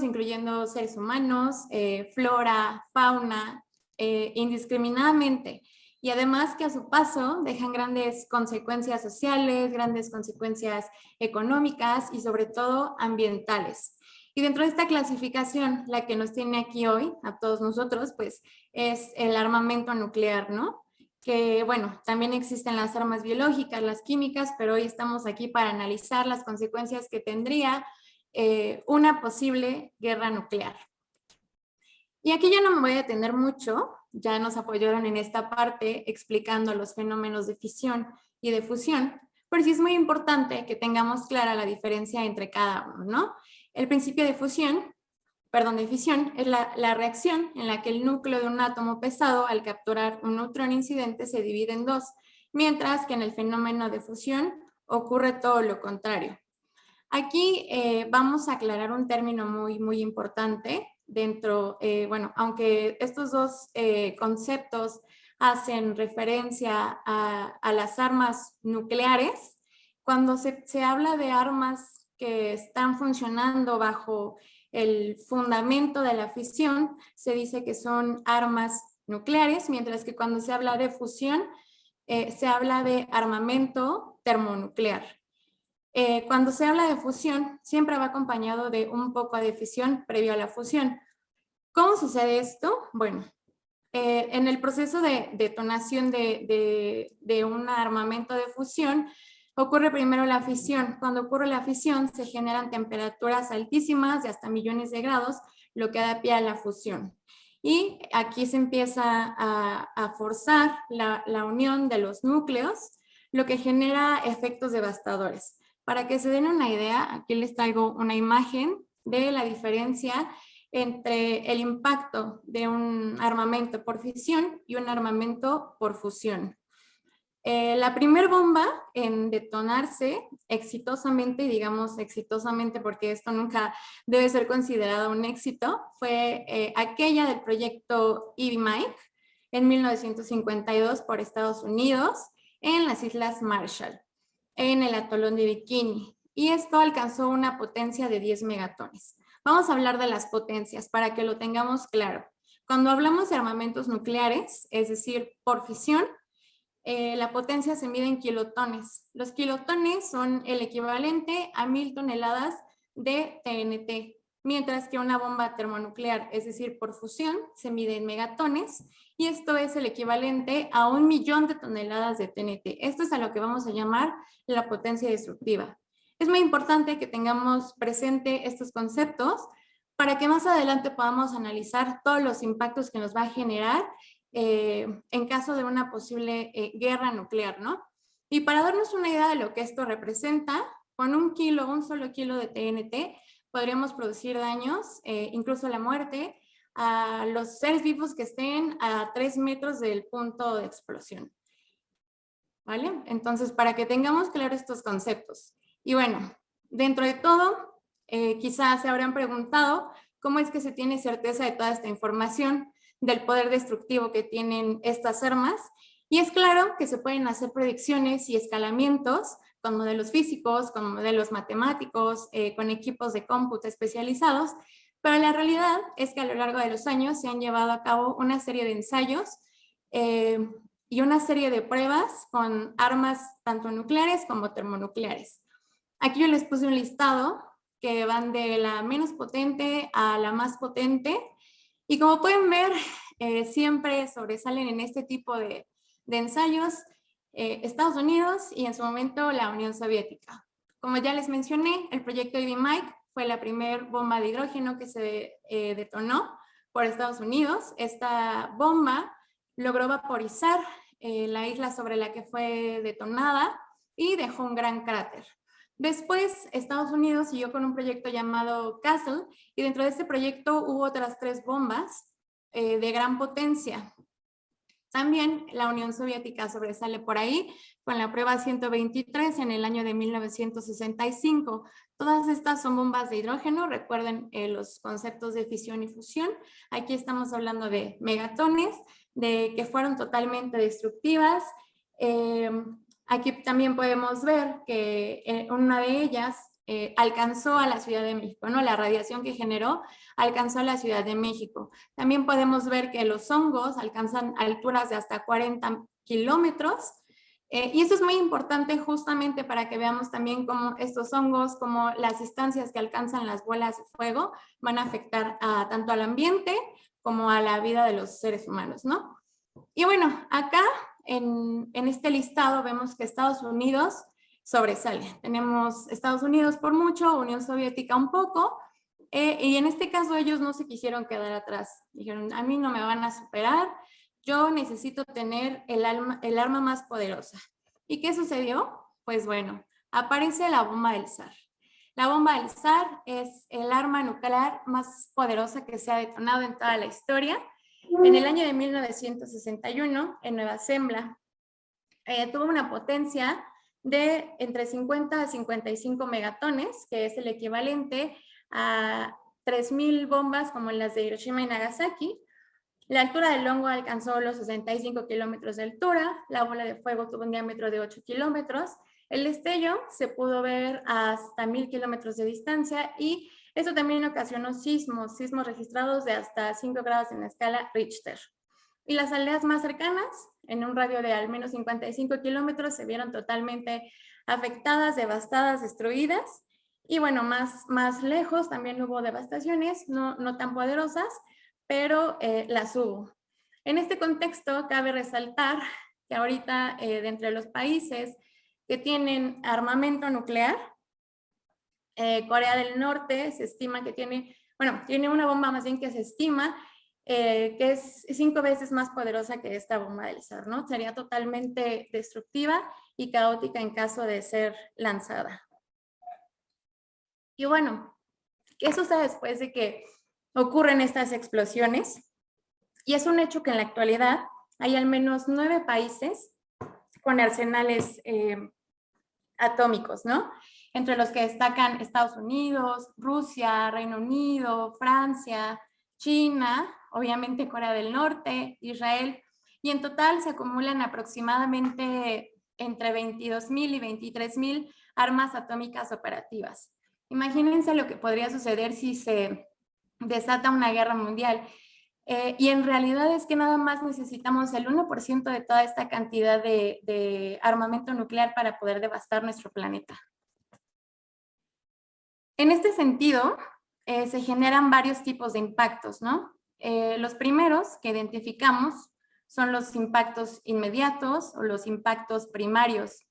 incluyendo seres humanos, flora, fauna, indiscriminadamente, y además que a su paso dejan grandes consecuencias sociales, grandes consecuencias económicas y sobre todo ambientales. Y dentro de esta clasificación, la que nos tiene aquí hoy, a todos nosotros, pues es el armamento nuclear, ¿no? Que, bueno, también existen las armas biológicas, las químicas, pero hoy estamos aquí para analizar las consecuencias que tendría una posible guerra nuclear. Y aquí ya no me voy a detener mucho, ya nos apoyaron en esta parte explicando los fenómenos de fisión y de fusión, pero sí es muy importante que tengamos clara la diferencia entre cada uno, ¿no? El principio de fisión es la reacción en la que el núcleo de un átomo pesado al capturar un neutrón incidente se divide en dos, mientras que en el fenómeno de fusión ocurre todo lo contrario. Aquí vamos a aclarar un término muy importante dentro, bueno, aunque estos dos conceptos hacen referencia a las armas nucleares, cuando se habla de armas que están funcionando bajo el fundamento de la fisión, se dice que son armas nucleares, mientras que cuando se habla de fusión, se habla de armamento termonuclear. Cuando se habla de fusión, siempre va acompañado de un poco de fisión previo a la fusión. ¿Cómo sucede esto? Bueno, en el proceso de detonación de un armamento de fusión, ocurre primero la fisión. Cuando ocurre la fisión, se generan temperaturas altísimas de hasta millones de grados, lo que da pie a la fusión. Y aquí se empieza a forzar la unión de los núcleos, lo que genera efectos devastadores. Para que se den una idea, aquí les traigo una imagen de la diferencia entre el impacto de un armamento por fisión y un armamento por fusión. La primera bomba en detonarse exitosamente, y digamos exitosamente porque esto nunca debe ser considerado un éxito, fue aquella del proyecto Ivy Mike en 1952 por Estados Unidos en las Islas Marshall, en el atolón de Bikini. Y esto alcanzó una potencia de 10 megatones. Vamos a hablar de las potencias para que lo tengamos claro. Cuando hablamos de armamentos nucleares, es decir, por fisión, la potencia se mide en kilotones. Los kilotones son el equivalente a 1000 toneladas de TNT, mientras que una bomba termonuclear, es decir, por fusión, se mide en megatones, y esto es el equivalente a 1.000.000 de toneladas de TNT. Esto es a lo que vamos a llamar la potencia destructiva. Es muy importante que tengamos presente estos conceptos para que más adelante podamos analizar todos los impactos que nos va a generar en caso de una posible guerra nuclear, ¿no? Y para darnos una idea de lo que esto representa, con un solo kilo de TNT, podríamos producir daños, incluso la muerte, a los seres vivos que estén a 3 metros del punto de explosión. ¿Vale? Entonces, para que tengamos claros estos conceptos. Y bueno, dentro de todo, quizás se habrán preguntado cómo es que se tiene certeza de toda esta información, del poder destructivo que tienen estas armas. Y es claro que se pueden hacer predicciones y escalamientos con modelos físicos, con modelos matemáticos, con equipos de cómputo especializados, pero la realidad es que a lo largo de los años se han llevado a cabo una serie de ensayos y una serie de pruebas con armas tanto nucleares como termonucleares. Aquí yo les puse un listado que van de la menos potente a la más potente, y como pueden ver, siempre sobresalen en este tipo de ensayos Estados Unidos y en su momento la Unión Soviética. Como ya les mencioné, el proyecto Ivy Mike fue la primera bomba de hidrógeno que se detonó por Estados Unidos. Esta bomba logró vaporizar la isla sobre la que fue detonada y dejó un gran cráter. Después, Estados Unidos siguió con un proyecto llamado Castle, y dentro de este proyecto hubo otras 3 bombas de gran potencia. También la Unión Soviética sobresale por ahí con la prueba 123 en el año de 1965. Todas estas son bombas de hidrógeno. Recuerden los conceptos de fisión y fusión. Aquí estamos hablando de megatones, de que fueron totalmente destructivas. Aquí también podemos ver que una de ellas alcanzó a la Ciudad de México, ¿no? La radiación que generó alcanzó a la Ciudad de México. También podemos ver que los hongos alcanzan alturas de hasta 40 kilómetros. Y esto es muy importante justamente para que veamos también cómo estos hongos, como las distancias que alcanzan las bolas de fuego, van a afectar tanto al ambiente como a la vida de los seres humanos, ¿no? Y bueno, acá en este listado vemos que Estados Unidos sobresale. Tenemos Estados Unidos por mucho, Unión Soviética un poco, y en este caso ellos no se quisieron quedar atrás. Dijeron, a mí no me van a superar, yo necesito tener el arma más poderosa. ¿Y qué sucedió? Pues bueno, aparece la bomba del zar. La bomba del zar es el arma nuclear más poderosa que se ha detonado en toda la historia. En el año de 1961, en Nueva Zembla, tuvo una potencia de entre 50 a 55 megatones, que es el equivalente a 3.000 bombas como las de Hiroshima y Nagasaki. La altura del hongo alcanzó los 65 kilómetros de altura, la bola de fuego tuvo un diámetro de 8 kilómetros, el destello se pudo ver hasta 1.000 kilómetros de distancia, y eso también ocasionó sismos registrados de hasta 5 grados en la escala Richter. Y las aldeas más cercanas, en un radio de al menos 55 kilómetros, se vieron totalmente afectadas, devastadas, destruidas. Y bueno, más lejos también hubo devastaciones, no tan poderosas, pero las hubo. En este contexto, cabe resaltar que ahorita de entre los países que tienen armamento nuclear, Corea del Norte se estima que tiene una bomba más bien que se estima que es 5 veces más poderosa que esta bomba del zar, ¿no? Sería totalmente destructiva y caótica en caso de ser lanzada. Y bueno, ¿qué sucede después de que ocurren estas explosiones. Y es un hecho que en la actualidad hay al menos 9 países con arsenales atómicos, ¿no? Entre los que destacan Estados Unidos, Rusia, Reino Unido, Francia, China, obviamente Corea del Norte, Israel, y en total se acumulan aproximadamente entre 22,000 y 23,000 armas atómicas operativas. Imagínense lo que podría suceder si se desata una guerra mundial. Y en realidad es que nada más necesitamos el 1% de toda esta cantidad de armamento nuclear para poder devastar nuestro planeta. En este sentido, se generan varios tipos de impactos, ¿no? Los primeros que identificamos son los impactos inmediatos o los impactos primarios.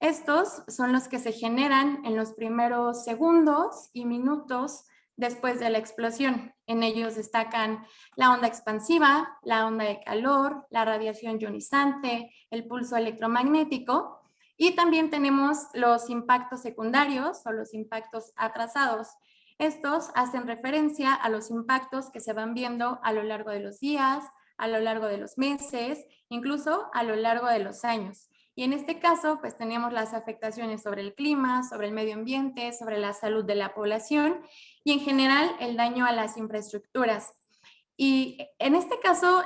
Estos son los que se generan en los primeros segundos y minutos después de la explosión. En ellos destacan la onda expansiva, la onda de calor, la radiación ionizante, el pulso electromagnético, y también tenemos los impactos secundarios o los impactos atrasados. Estos hacen referencia a los impactos que se van viendo a lo largo de los días, a lo largo de los meses, incluso a lo largo de los años. Y en este caso, pues tenemos las afectaciones sobre el clima, sobre el medio ambiente, sobre la salud de la población y en general el daño a las infraestructuras. Y en este caso,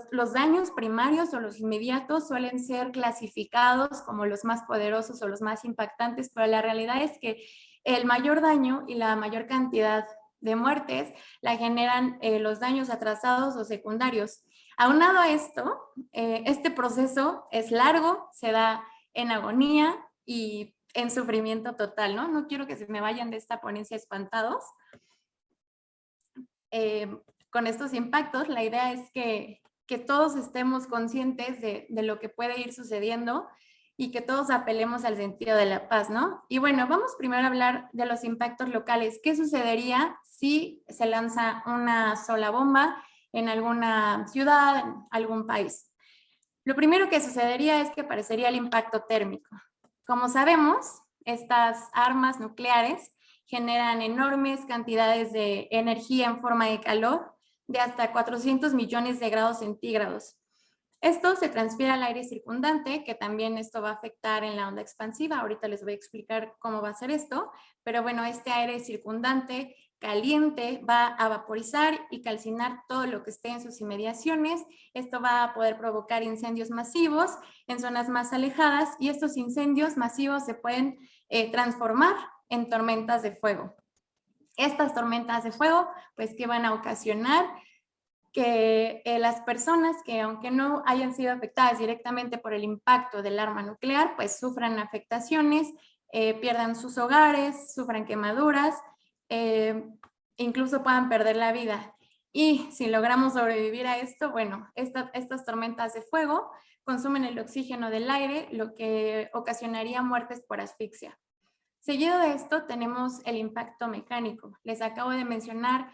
los daños primarios o los inmediatos suelen ser clasificados como los más poderosos o los más impactantes, pero la realidad es que el mayor daño y la mayor cantidad de muertes la generan los daños atrasados o secundarios. Aunado a esto, este proceso es largo, se da en agonía y en sufrimiento total, ¿no? No quiero que se me vayan de esta ponencia espantados. Con estos impactos, la idea es que todos estemos conscientes de lo que puede ir sucediendo y que todos apelemos al sentido de la paz, ¿no? Y bueno, vamos primero a hablar de los impactos locales. ¿Qué sucedería si se lanza una sola bomba en alguna ciudad, en algún país? Lo primero que sucedería es que aparecería el impacto térmico. Como sabemos, estas armas nucleares generan enormes cantidades de energía en forma de calor de hasta 400 millones de grados centígrados. Esto se transfiere al aire circundante, que también esto va a afectar en la onda expansiva. Ahorita les voy a explicar cómo va a ser esto, pero bueno, este aire circundante caliente va a vaporizar y calcinar todo lo que esté en sus inmediaciones. Esto va a poder provocar incendios masivos en zonas más alejadas y estos incendios masivos se pueden transformar en tormentas de fuego. Estas tormentas de fuego, pues, ¿qué van a ocasionar? Que las personas que aunque no hayan sido afectadas directamente por el impacto del arma nuclear, pues sufran afectaciones, pierdan sus hogares, sufran quemaduras, incluso puedan perder la vida. Y si logramos sobrevivir a esto, bueno, estas tormentas de fuego consumen el oxígeno del aire, lo que ocasionaría muertes por asfixia. Seguido de esto tenemos el impacto mecánico. Les acabo de mencionar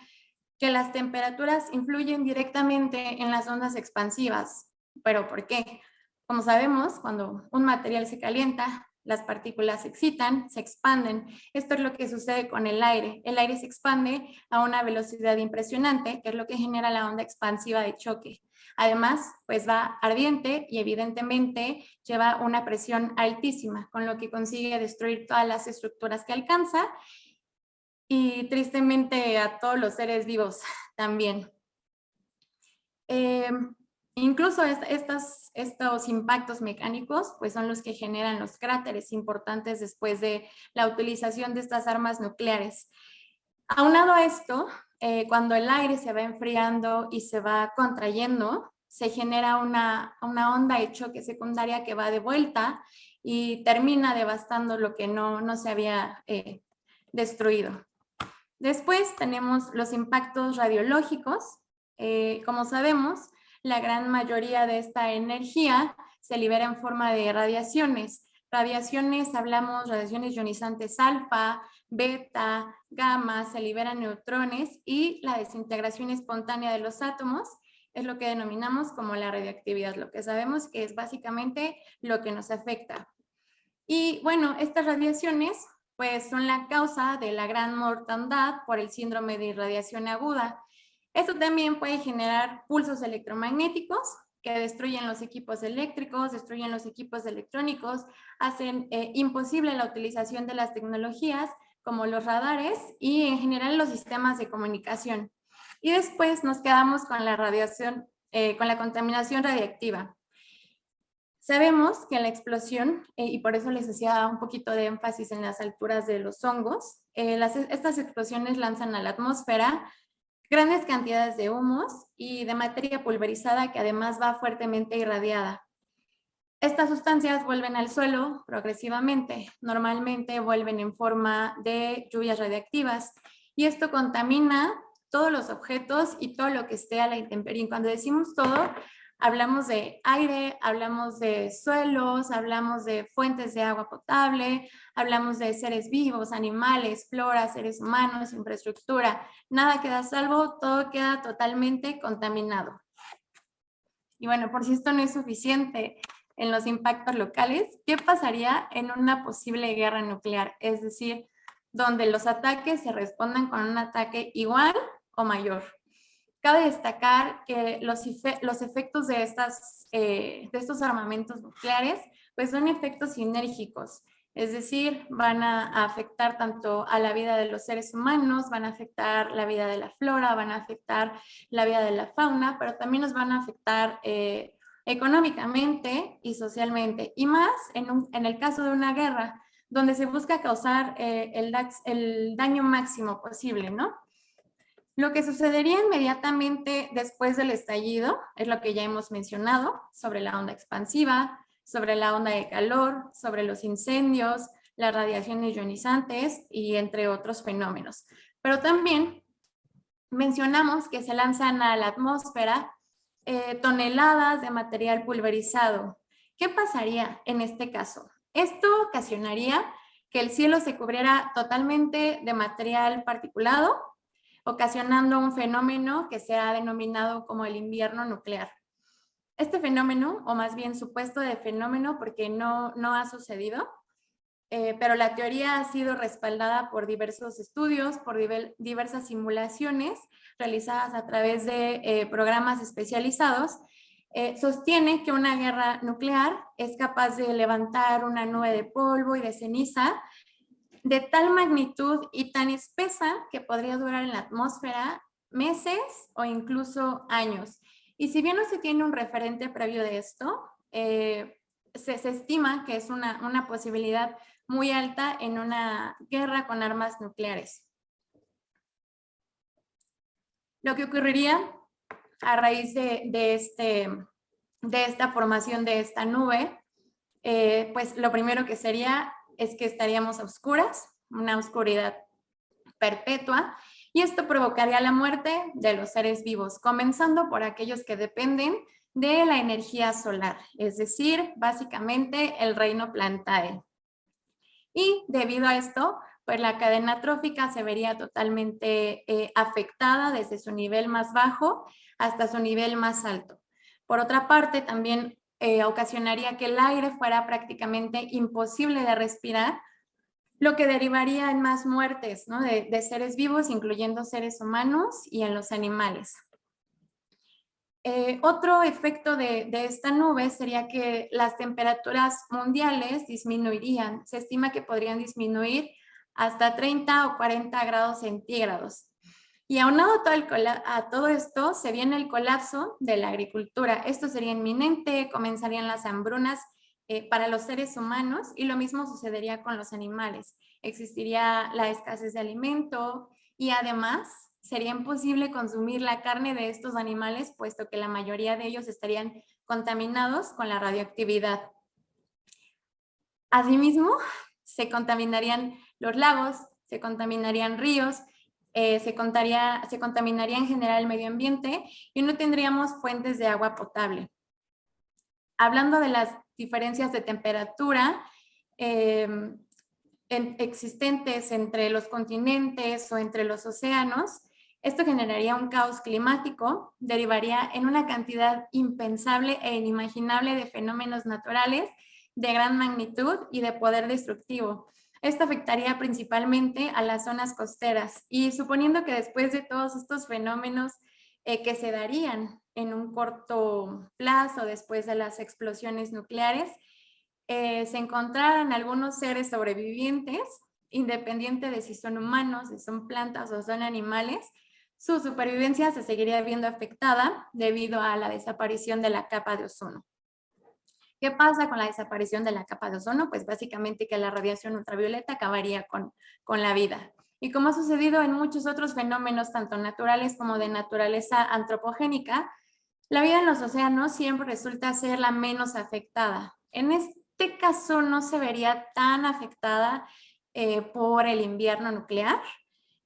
que las temperaturas influyen directamente en las ondas expansivas. ¿Pero por qué? Como sabemos, cuando un material se calienta, las partículas se excitan, se expanden. Esto es lo que sucede con el aire. El aire se expande a una velocidad impresionante, que es lo que genera la onda expansiva de choque. Además, pues va ardiente y evidentemente lleva una presión altísima, con lo que consigue destruir todas las estructuras que alcanza y tristemente a todos los seres vivos también. Incluso estos impactos mecánicos pues son los que generan los cráteres importantes después de la utilización de estas armas nucleares. Aunado a esto, cuando el aire se va enfriando y se va contrayendo, se genera una onda de choque secundaria que va de vuelta y termina devastando lo que no se había destruido. Después tenemos los impactos radiológicos. Como sabemos, la gran mayoría de esta energía se libera en forma de radiaciones. Radiaciones, hablamos radiaciones ionizantes alfa, beta, gamma, se liberan neutrones y la desintegración espontánea de los átomos es lo que denominamos como la radioactividad, lo que sabemos que es básicamente lo que nos afecta. Y bueno, estas radiaciones pues son la causa de la gran mortandad por el síndrome de irradiación aguda. Esto también puede generar pulsos electromagnéticos que destruyen los equipos eléctricos, destruyen los equipos electrónicos, hacen imposible la utilización de las tecnologías como los radares y en general los sistemas de comunicación. Y después nos quedamos con la radiación, con la contaminación radiactiva. Sabemos que la explosión, y por eso les hacía un poquito de énfasis en las alturas de los hongos, estas explosiones lanzan a la atmósfera grandes cantidades de humos y de materia pulverizada que además va fuertemente irradiada. Estas sustancias vuelven al suelo progresivamente, normalmente vuelven en forma de lluvias radiactivas y esto contamina todos los objetos y todo lo que esté a la intemperie. Cuando decimos todo, hablamos de aire, hablamos de suelos, hablamos de fuentes de agua potable, hablamos de seres vivos, animales, flora, seres humanos, infraestructura. Nada queda a salvo, todo queda totalmente contaminado. Y bueno, por si esto no es suficiente en los impactos locales, ¿qué pasaría en una posible guerra nuclear? Es decir, donde los ataques se respondan con un ataque igual o mayor. Cabe destacar que los efectos de estos armamentos nucleares pues son efectos sinérgicos, es decir, van a afectar tanto a la vida de los seres humanos, van a afectar la vida de la flora, van a afectar la vida de la fauna, pero también nos van a afectar económicamente y socialmente, y más en el caso de una guerra, donde se busca causar el daño máximo posible, ¿no? Lo que sucedería inmediatamente después del estallido es lo que ya hemos mencionado sobre la onda expansiva, sobre la onda de calor, sobre los incendios, las radiaciones ionizantes y entre otros fenómenos. Pero también mencionamos que se lanzan a la atmósfera toneladas de material pulverizado. ¿Qué pasaría en este caso? Esto ocasionaría que el cielo se cubriera totalmente de material particulado, ocasionando un fenómeno que se ha denominado como el invierno nuclear. Este fenómeno, o más bien supuesto de fenómeno, porque no ha sucedido, pero la teoría ha sido respaldada por diversos estudios, por diversas simulaciones realizadas a través de programas especializados, sostiene que una guerra nuclear es capaz de levantar una nube de polvo y de ceniza de tal magnitud y tan espesa que podría durar en la atmósfera meses o incluso años. Y si bien no se tiene un referente previo de esto, se estima que es una posibilidad muy alta en una guerra con armas nucleares. Lo que ocurriría a raíz de esta formación de esta nube, pues lo primero que sería es que estaríamos a oscuras, una oscuridad perpetua, y esto provocaría la muerte de los seres vivos, comenzando por aquellos que dependen de la energía solar, es decir, básicamente el reino Plantae. Y debido a esto, pues la cadena trófica se vería totalmente afectada desde su nivel más bajo hasta su nivel más alto. Por otra parte, también ocasionaría que el aire fuera prácticamente imposible de respirar, lo que derivaría en más muertes, ¿no? de seres vivos, incluyendo seres humanos y en los animales. Otro efecto de esta nube sería que las temperaturas mundiales disminuirían. Se estima que podrían disminuir hasta 30 o 40 grados centígrados. Y aunado a todo esto, se viene el colapso de la agricultura. Esto sería inminente, comenzarían las hambrunas para los seres humanos y lo mismo sucedería con los animales. Existiría la escasez de alimento y además sería imposible consumir la carne de estos animales, puesto que la mayoría de ellos estarían contaminados con la radioactividad. Asimismo, se contaminarían los lagos, se contaminarían ríos, se contaminaría en general el medio ambiente y no tendríamos fuentes de agua potable. Hablando de las diferencias de temperatura existentes entre los continentes o entre los océanos, esto generaría un caos climático, derivaría en una cantidad impensable e inimaginable de fenómenos naturales de gran magnitud y de poder destructivo. Esto afectaría principalmente a las zonas costeras y suponiendo que después de todos estos fenómenos que se darían en un corto plazo después de las explosiones nucleares, se encontraran algunos seres sobrevivientes, independiente de si son humanos, si son plantas o son animales, su supervivencia se seguiría viendo afectada debido a la desaparición de la capa de ozono. ¿Qué pasa con la desaparición de la capa de ozono? Pues básicamente que la radiación ultravioleta acabaría con la vida. Y como ha sucedido en muchos otros fenómenos, tanto naturales como de naturaleza antropogénica, la vida en los océanos siempre resulta ser la menos afectada. En este caso no se vería tan afectada por el invierno nuclear,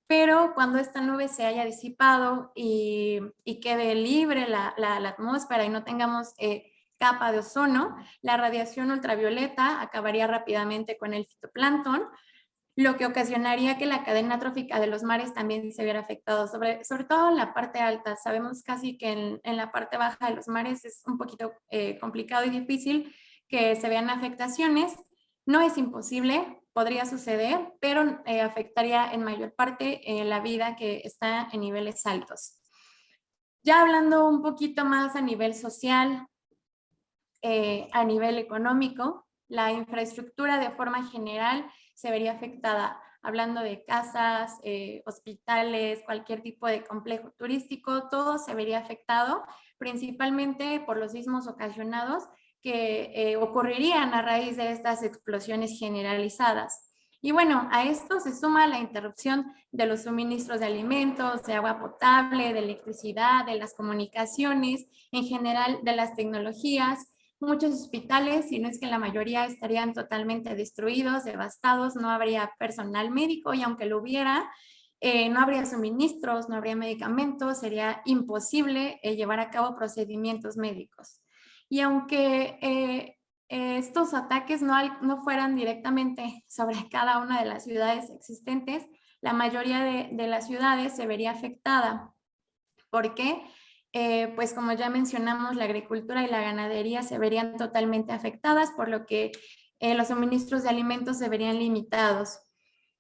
pero cuando esta nube se haya disipado y quede libre la atmósfera y no tengamos capa de ozono, la radiación ultravioleta acabaría rápidamente con el fitoplancton, lo que ocasionaría que la cadena trófica de los mares también se viera afectada, sobre todo en la parte alta. Sabemos casi que en la parte baja de los mares es un poquito complicado y difícil que se vean afectaciones. No es imposible, podría suceder, pero afectaría en mayor parte la vida que está en niveles altos. Ya hablando un poquito más a nivel social, a nivel económico, la infraestructura de forma general se vería afectada, hablando de casas, hospitales, cualquier tipo de complejo turístico, todo se vería afectado, principalmente por los sismos ocasionados que ocurrirían a raíz de estas explosiones generalizadas. Y bueno, a esto se suma la interrupción de los suministros de alimentos, de agua potable, de electricidad, de las comunicaciones, en general de las tecnologías. Muchos hospitales, si no es que la mayoría, estarían totalmente destruidos, devastados, no habría personal médico y aunque lo hubiera, no habría suministros, no habría medicamentos, sería imposible llevar a cabo procedimientos médicos. Y aunque estos ataques no fueran directamente sobre cada una de las ciudades existentes, la mayoría de las ciudades se vería afectada. ¿Por qué? Pues como ya mencionamos, la agricultura y la ganadería se verían totalmente afectadas, por lo que los suministros de alimentos se verían limitados.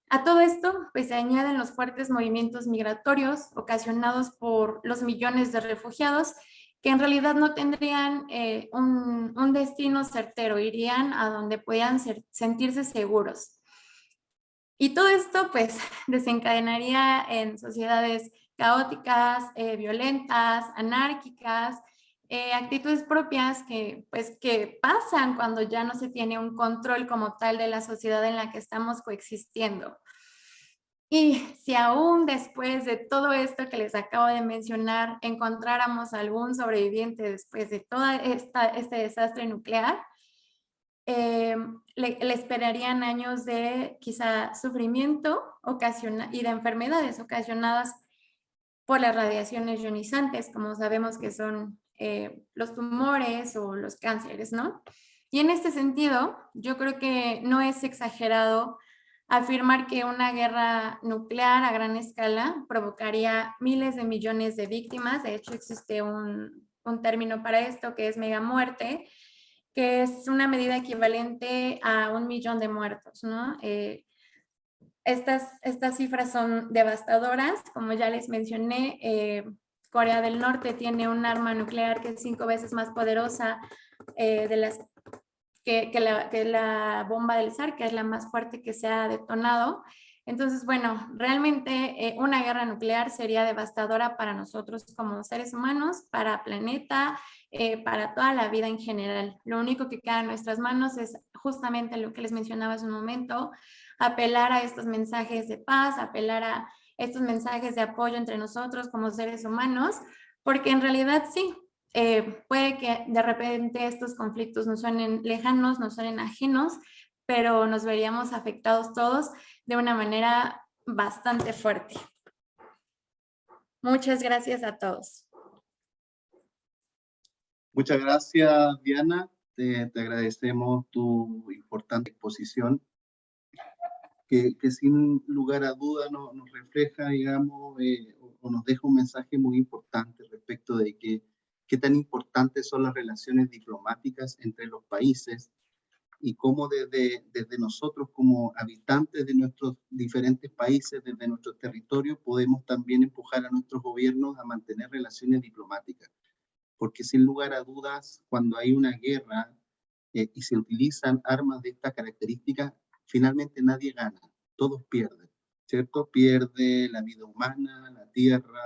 A todo esto, pues se añaden los fuertes movimientos migratorios ocasionados por los millones de refugiados que en realidad no tendrían un destino certero, irían a donde puedan sentirse seguros. Y todo esto, pues, desencadenaría en sociedades caóticas, violentas, anárquicas, actitudes propias que pasan cuando ya no se tiene un control como tal de la sociedad en la que estamos coexistiendo. Y si aún después de todo esto que les acabo de mencionar, encontráramos algún sobreviviente después de todo este desastre nuclear, le esperarían años de quizá sufrimiento y de enfermedades ocasionadas por las radiaciones ionizantes, como sabemos que son los tumores o los cánceres, ¿no? Y en este sentido, yo creo que no es exagerado afirmar que una guerra nuclear a gran escala provocaría miles de millones de víctimas. De hecho, existe un término para esto que es megamuerte, que es una medida equivalente a 1 millón de muertos, ¿no? Estas cifras son devastadoras, como ya les mencioné. Corea del Norte tiene un arma nuclear que es 5 veces más poderosa que la bomba del SAR, que es la más fuerte que se ha detonado. Entonces, bueno, realmente una guerra nuclear sería devastadora para nosotros como seres humanos, para el planeta, para toda la vida en general. Lo único que queda en nuestras manos es justamente lo que les mencionaba hace un momento, apelar a estos mensajes de paz, apelar a estos mensajes de apoyo entre nosotros como seres humanos, porque en realidad sí, puede que de repente estos conflictos nos suenen lejanos, nos suenen ajenos, pero nos veríamos afectados todos de una manera bastante fuerte. Muchas gracias a todos. Muchas gracias, Diana. Te agradecemos tu importante exposición, que sin lugar a duda nos refleja, digamos, o nos deja un mensaje muy importante respecto de qué tan importantes son las relaciones diplomáticas entre los países y cómo desde nosotros como habitantes de nuestros diferentes países, desde nuestros territorios, podemos también empujar a nuestros gobiernos a mantener relaciones diplomáticas. Porque sin lugar a dudas, cuando hay una guerra y se utilizan armas de estas características, finalmente nadie gana, todos pierden, ¿cierto? Pierde la vida humana, la tierra,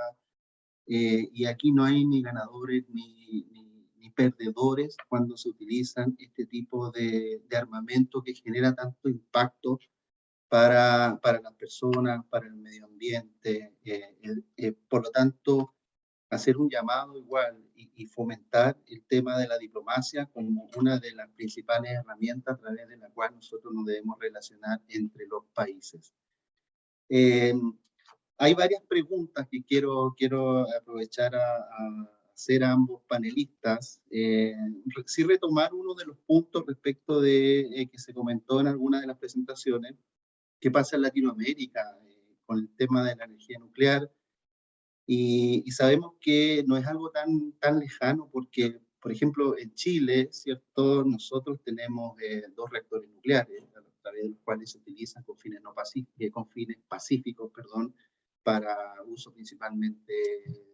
y aquí no hay ni ganadores ni perdedores cuando se utilizan este tipo de armamento que genera tanto impacto para las personas, para el medio ambiente. Por lo tanto, hacer un llamado igual y fomentar el tema de la diplomacia como una de las principales herramientas a través de la cual nosotros nos debemos relacionar entre los países. Hay varias preguntas que quiero aprovechar a hacer a ambos panelistas. Sí retomar uno de los puntos respecto de que se comentó en alguna de las presentaciones, qué pasa en Latinoamérica con el tema de la energía nuclear. Y sabemos que no es algo tan lejano porque, por ejemplo, en Chile, ¿cierto? Nosotros tenemos 2 reactores nucleares, a través de los cuales se utilizan con fines, con fines pacíficos, perdón, para uso principalmente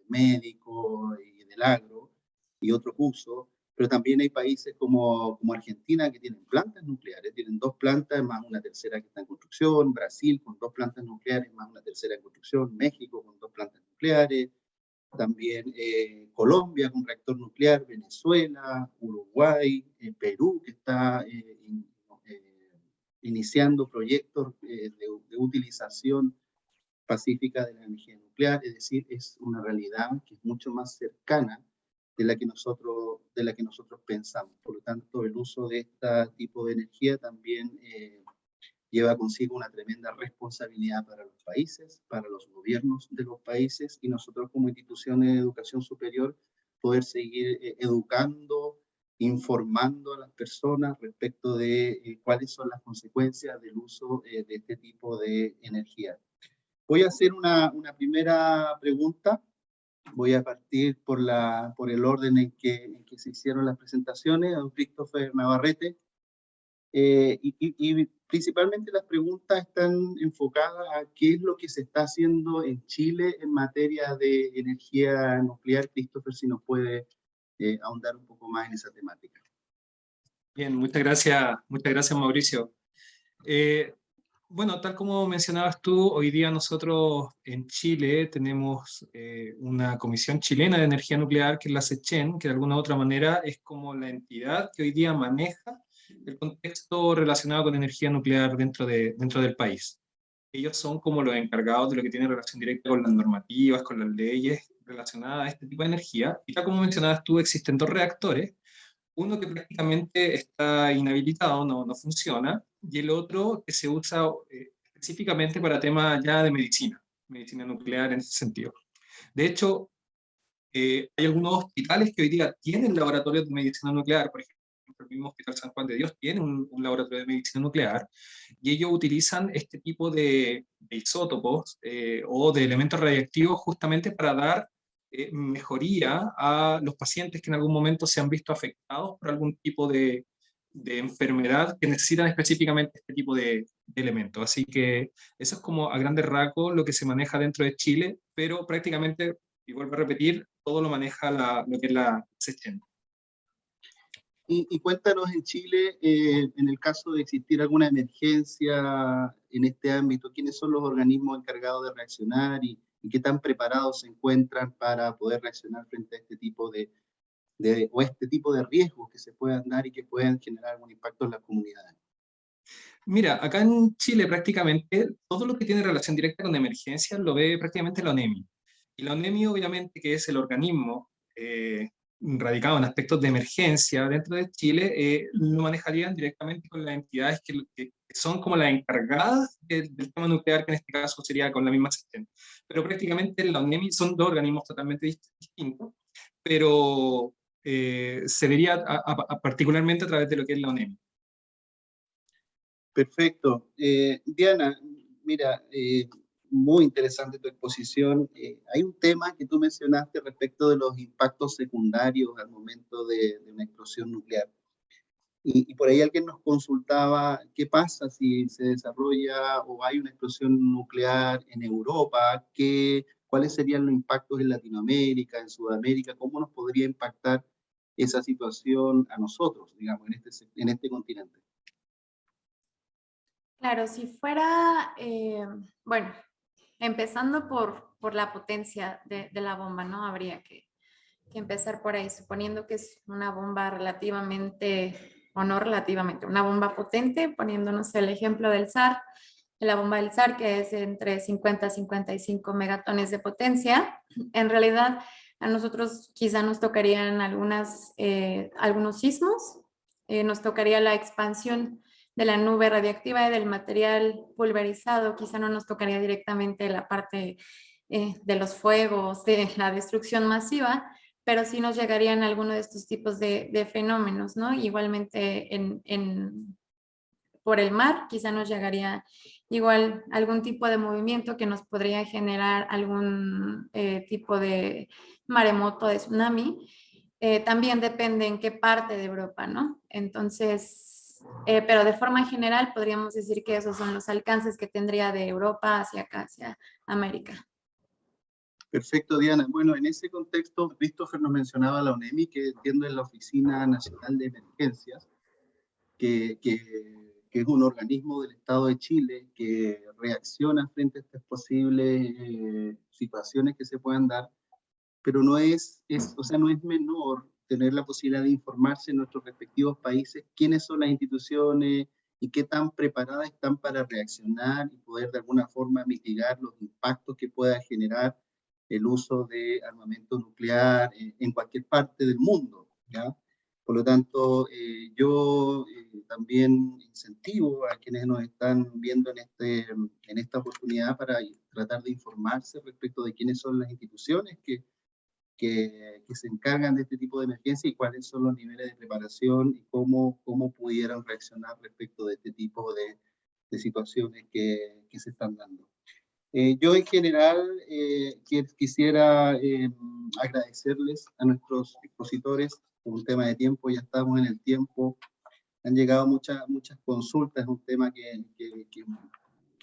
médico y del agro y otros usos, pero también hay países como Argentina que tienen plantas nucleares, tienen 2 plantas más una tercera que está en construcción, Brasil con 2 plantas nucleares más una tercera en construcción, México con 2 plantas nucleares, también Colombia con un reactor nuclear, Venezuela, Uruguay, Perú que está iniciando proyectos de utilización pacífica de la energía nuclear, es decir, es una realidad que es mucho más cercana de la que nosotros pensamos. Por lo tanto, el uso de este tipo de energía también lleva consigo una tremenda responsabilidad para los países, para los gobiernos de los países, y nosotros como instituciones de educación superior poder seguir educando, informando a las personas respecto de cuáles son las consecuencias del uso de este tipo de energía. Voy a hacer una primera pregunta. Voy a partir por el orden en que se hicieron las presentaciones, a don Christopher Navarrete. Y principalmente las preguntas están enfocadas a qué es lo que se está haciendo en Chile en materia de energía nuclear. Christopher, si nos puede ahondar un poco más en esa temática. Bien, muchas gracias Mauricio. Bueno, tal como mencionabas tú, hoy día nosotros en Chile tenemos una Comisión Chilena de Energía Nuclear, que es la SECHEN, que de alguna u otra manera es como la entidad que hoy día maneja el contexto relacionado con energía nuclear dentro del país. Ellos son como los encargados de lo que tiene relación directa con las normativas, con las leyes relacionadas a este tipo de energía. Y tal como mencionabas tú, existen 2 reactores, uno que prácticamente está inhabilitado, no funciona, y el otro que se usa específicamente para temas ya de medicina nuclear en ese sentido. De hecho, hay algunos hospitales que hoy día tienen laboratorios de medicina nuclear, por ejemplo, el mismo Hospital San Juan de Dios tiene un laboratorio de medicina nuclear, y ellos utilizan este tipo de isótopos o de elementos radiactivos justamente para dar mejoría a los pacientes que en algún momento se han visto afectados por algún tipo de enfermedad que necesitan específicamente este tipo de elementos. Así que eso es como a grandes rasgos lo que se maneja dentro de Chile, pero prácticamente, y vuelvo a repetir, todo lo maneja lo que es la SECHEN. Y cuéntanos en Chile, en el caso de existir alguna emergencia en este ámbito, ¿quiénes son los organismos encargados de reaccionar y qué tan preparados se encuentran para poder reaccionar frente a este tipo de riesgos que se puedan dar y que puedan generar algún impacto en las comunidades? Mira, acá en Chile prácticamente todo lo que tiene relación directa con emergencias lo ve prácticamente la ONEMI. Y la ONEMI obviamente, que es el organismo radicado en aspectos de emergencia dentro de Chile, lo manejarían directamente con las entidades que son como las encargadas del tema nuclear, que en este caso sería con la misma SECHEN. Pero prácticamente la ONEMI son 2 organismos totalmente distintos, pero se vería particularmente a través de lo que es la ONEMI. Perfecto. Diana, mira, muy interesante tu exposición. Hay un tema que tú mencionaste respecto de los impactos secundarios al momento de una explosión nuclear. Y por ahí alguien nos consultaba qué pasa si se desarrolla o hay una explosión nuclear en Europa, cuáles serían los impactos en Latinoamérica, en Sudamérica, cómo nos podría impactar esa situación a nosotros, digamos, en este continente. Claro, si fuera, bueno, empezando por la potencia de la bomba, ¿no? Habría que empezar por ahí, suponiendo que es una bomba relativamente, o no relativamente, una bomba potente, poniéndonos el ejemplo del SAR, de la bomba del SAR, que es entre 50 a 55 megatones de potencia. En realidad, a nosotros quizá nos tocarían algunos sismos, nos tocaría la expansión de la nube radiactiva y del material pulverizado, quizá no nos tocaría directamente la parte de los fuegos, de la destrucción masiva, pero sí nos llegarían algunos de estos tipos de fenómenos, ¿no? Igualmente por el mar, quizá nos llegaría igual algún tipo de movimiento que nos podría generar algún tipo de maremoto, de tsunami. También depende en qué parte de Europa, ¿no? Entonces, pero de forma general podríamos decir que esos son los alcances que tendría de Europa hacia acá, hacia América. Perfecto, Diana. Bueno, en ese contexto, Christopher nos mencionaba la ONEMI, que entiendo es la Oficina Nacional de Emergencias, que es un organismo del Estado de Chile que reacciona frente a estas posibles situaciones que se puedan dar, pero no es menor tener la posibilidad de informarse en nuestros respectivos países quiénes son las instituciones y qué tan preparadas están para reaccionar y poder de alguna forma mitigar los impactos que pueda generar el uso de armamento nuclear en cualquier parte del mundo, ¿ya? Por lo tanto, yo también incentivo a quienes nos están viendo en esta oportunidad para tratar de informarse respecto de quiénes son las instituciones que se encargan de este tipo de emergencia y cuáles son los niveles de preparación y cómo pudieran reaccionar respecto de este tipo de situaciones que se están dando. Yo en general quisiera agradecerles a nuestros expositores por un tema de tiempo, ya estamos en el tiempo, han llegado muchas consultas, es un tema que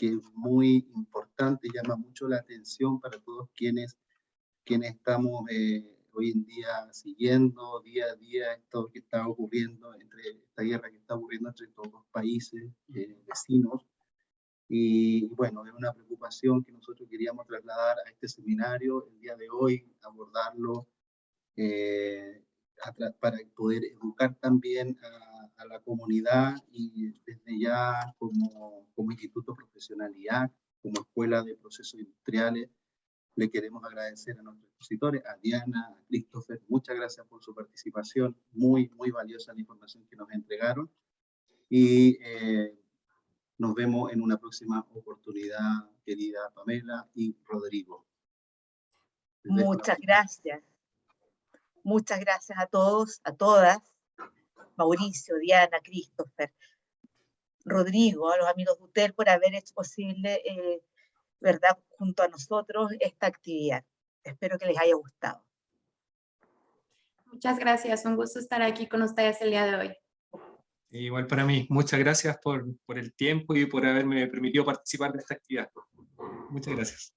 es muy importante, llama mucho la atención para todos quienes estamos hoy en día siguiendo día a día esto que está ocurriendo, esta guerra que está ocurriendo entre estos dos países vecinos. Y bueno, es una preocupación que nosotros queríamos trasladar a este seminario el día de hoy, abordarlo para poder educar también a la comunidad y desde ya como Instituto Profesionalidad, como Escuela de Procesos Industriales, le queremos agradecer a nuestros expositores, a Diana, a Christopher, muchas gracias por su participación, muy valiosa la información que nos entregaron. Y nos vemos en una próxima oportunidad, querida Pamela y Rodrigo. Muchas gracias. Muchas gracias a todos, a todas. Mauricio, Diana, Christopher, Rodrigo, a los amigos de UTEL por haber hecho posible, ¿verdad?, junto a nosotros esta actividad. Espero que les haya gustado. Muchas gracias, un gusto estar aquí con ustedes el día de hoy. Igual para mí, muchas gracias por el tiempo y por haberme permitido participar de esta actividad. Muchas gracias.